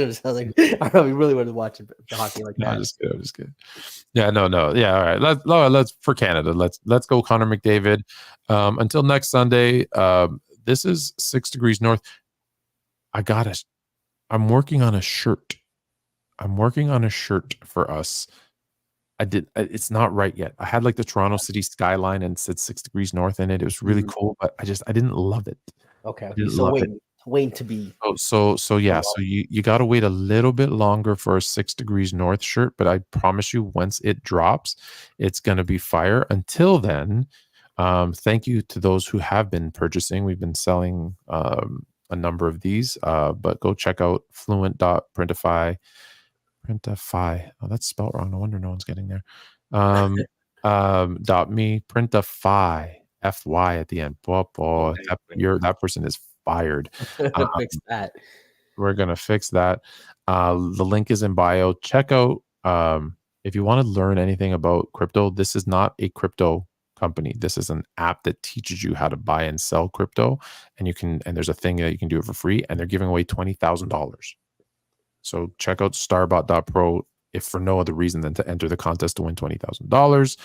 don't know. We really want to watch hockey like that. I'm just kidding. Yeah, no. Yeah, all right. Let's for Canada. Let's go, Connor McDavid. Until next Sunday. This is 6 degrees north. I'm working on a shirt. For us. It's not right yet. I had like the Toronto City skyline and it said 6 degrees north in it. It was really cool, but I didn't love it. Okay. So wait to be. So yeah. So you got to wait a little bit longer for a 6 degrees north shirt, but I promise you, once it drops, it's going to be fire. Until then, thank you to those who have been purchasing. We've been selling a number of these, but go check out fluent.printify. Printify. Oh, that's spelled wrong. No wonder no one's getting there. .me. Printify. FY at the end. That person is fired. Fix that. We're gonna fix that. The link is in bio. Check out if you want to learn anything about crypto. This is not a crypto company. This is an app that teaches you how to buy and sell crypto, and there's a thing that you can do it for free, and they're giving away $20,000. So check out starbot.pro if for no other reason than to enter the contest to win $20,000.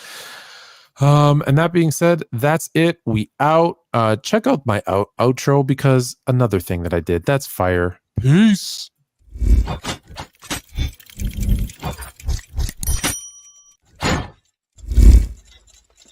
And that being said, that's it. We out. Check out my outro because another thing that I did, that's fire. Peace.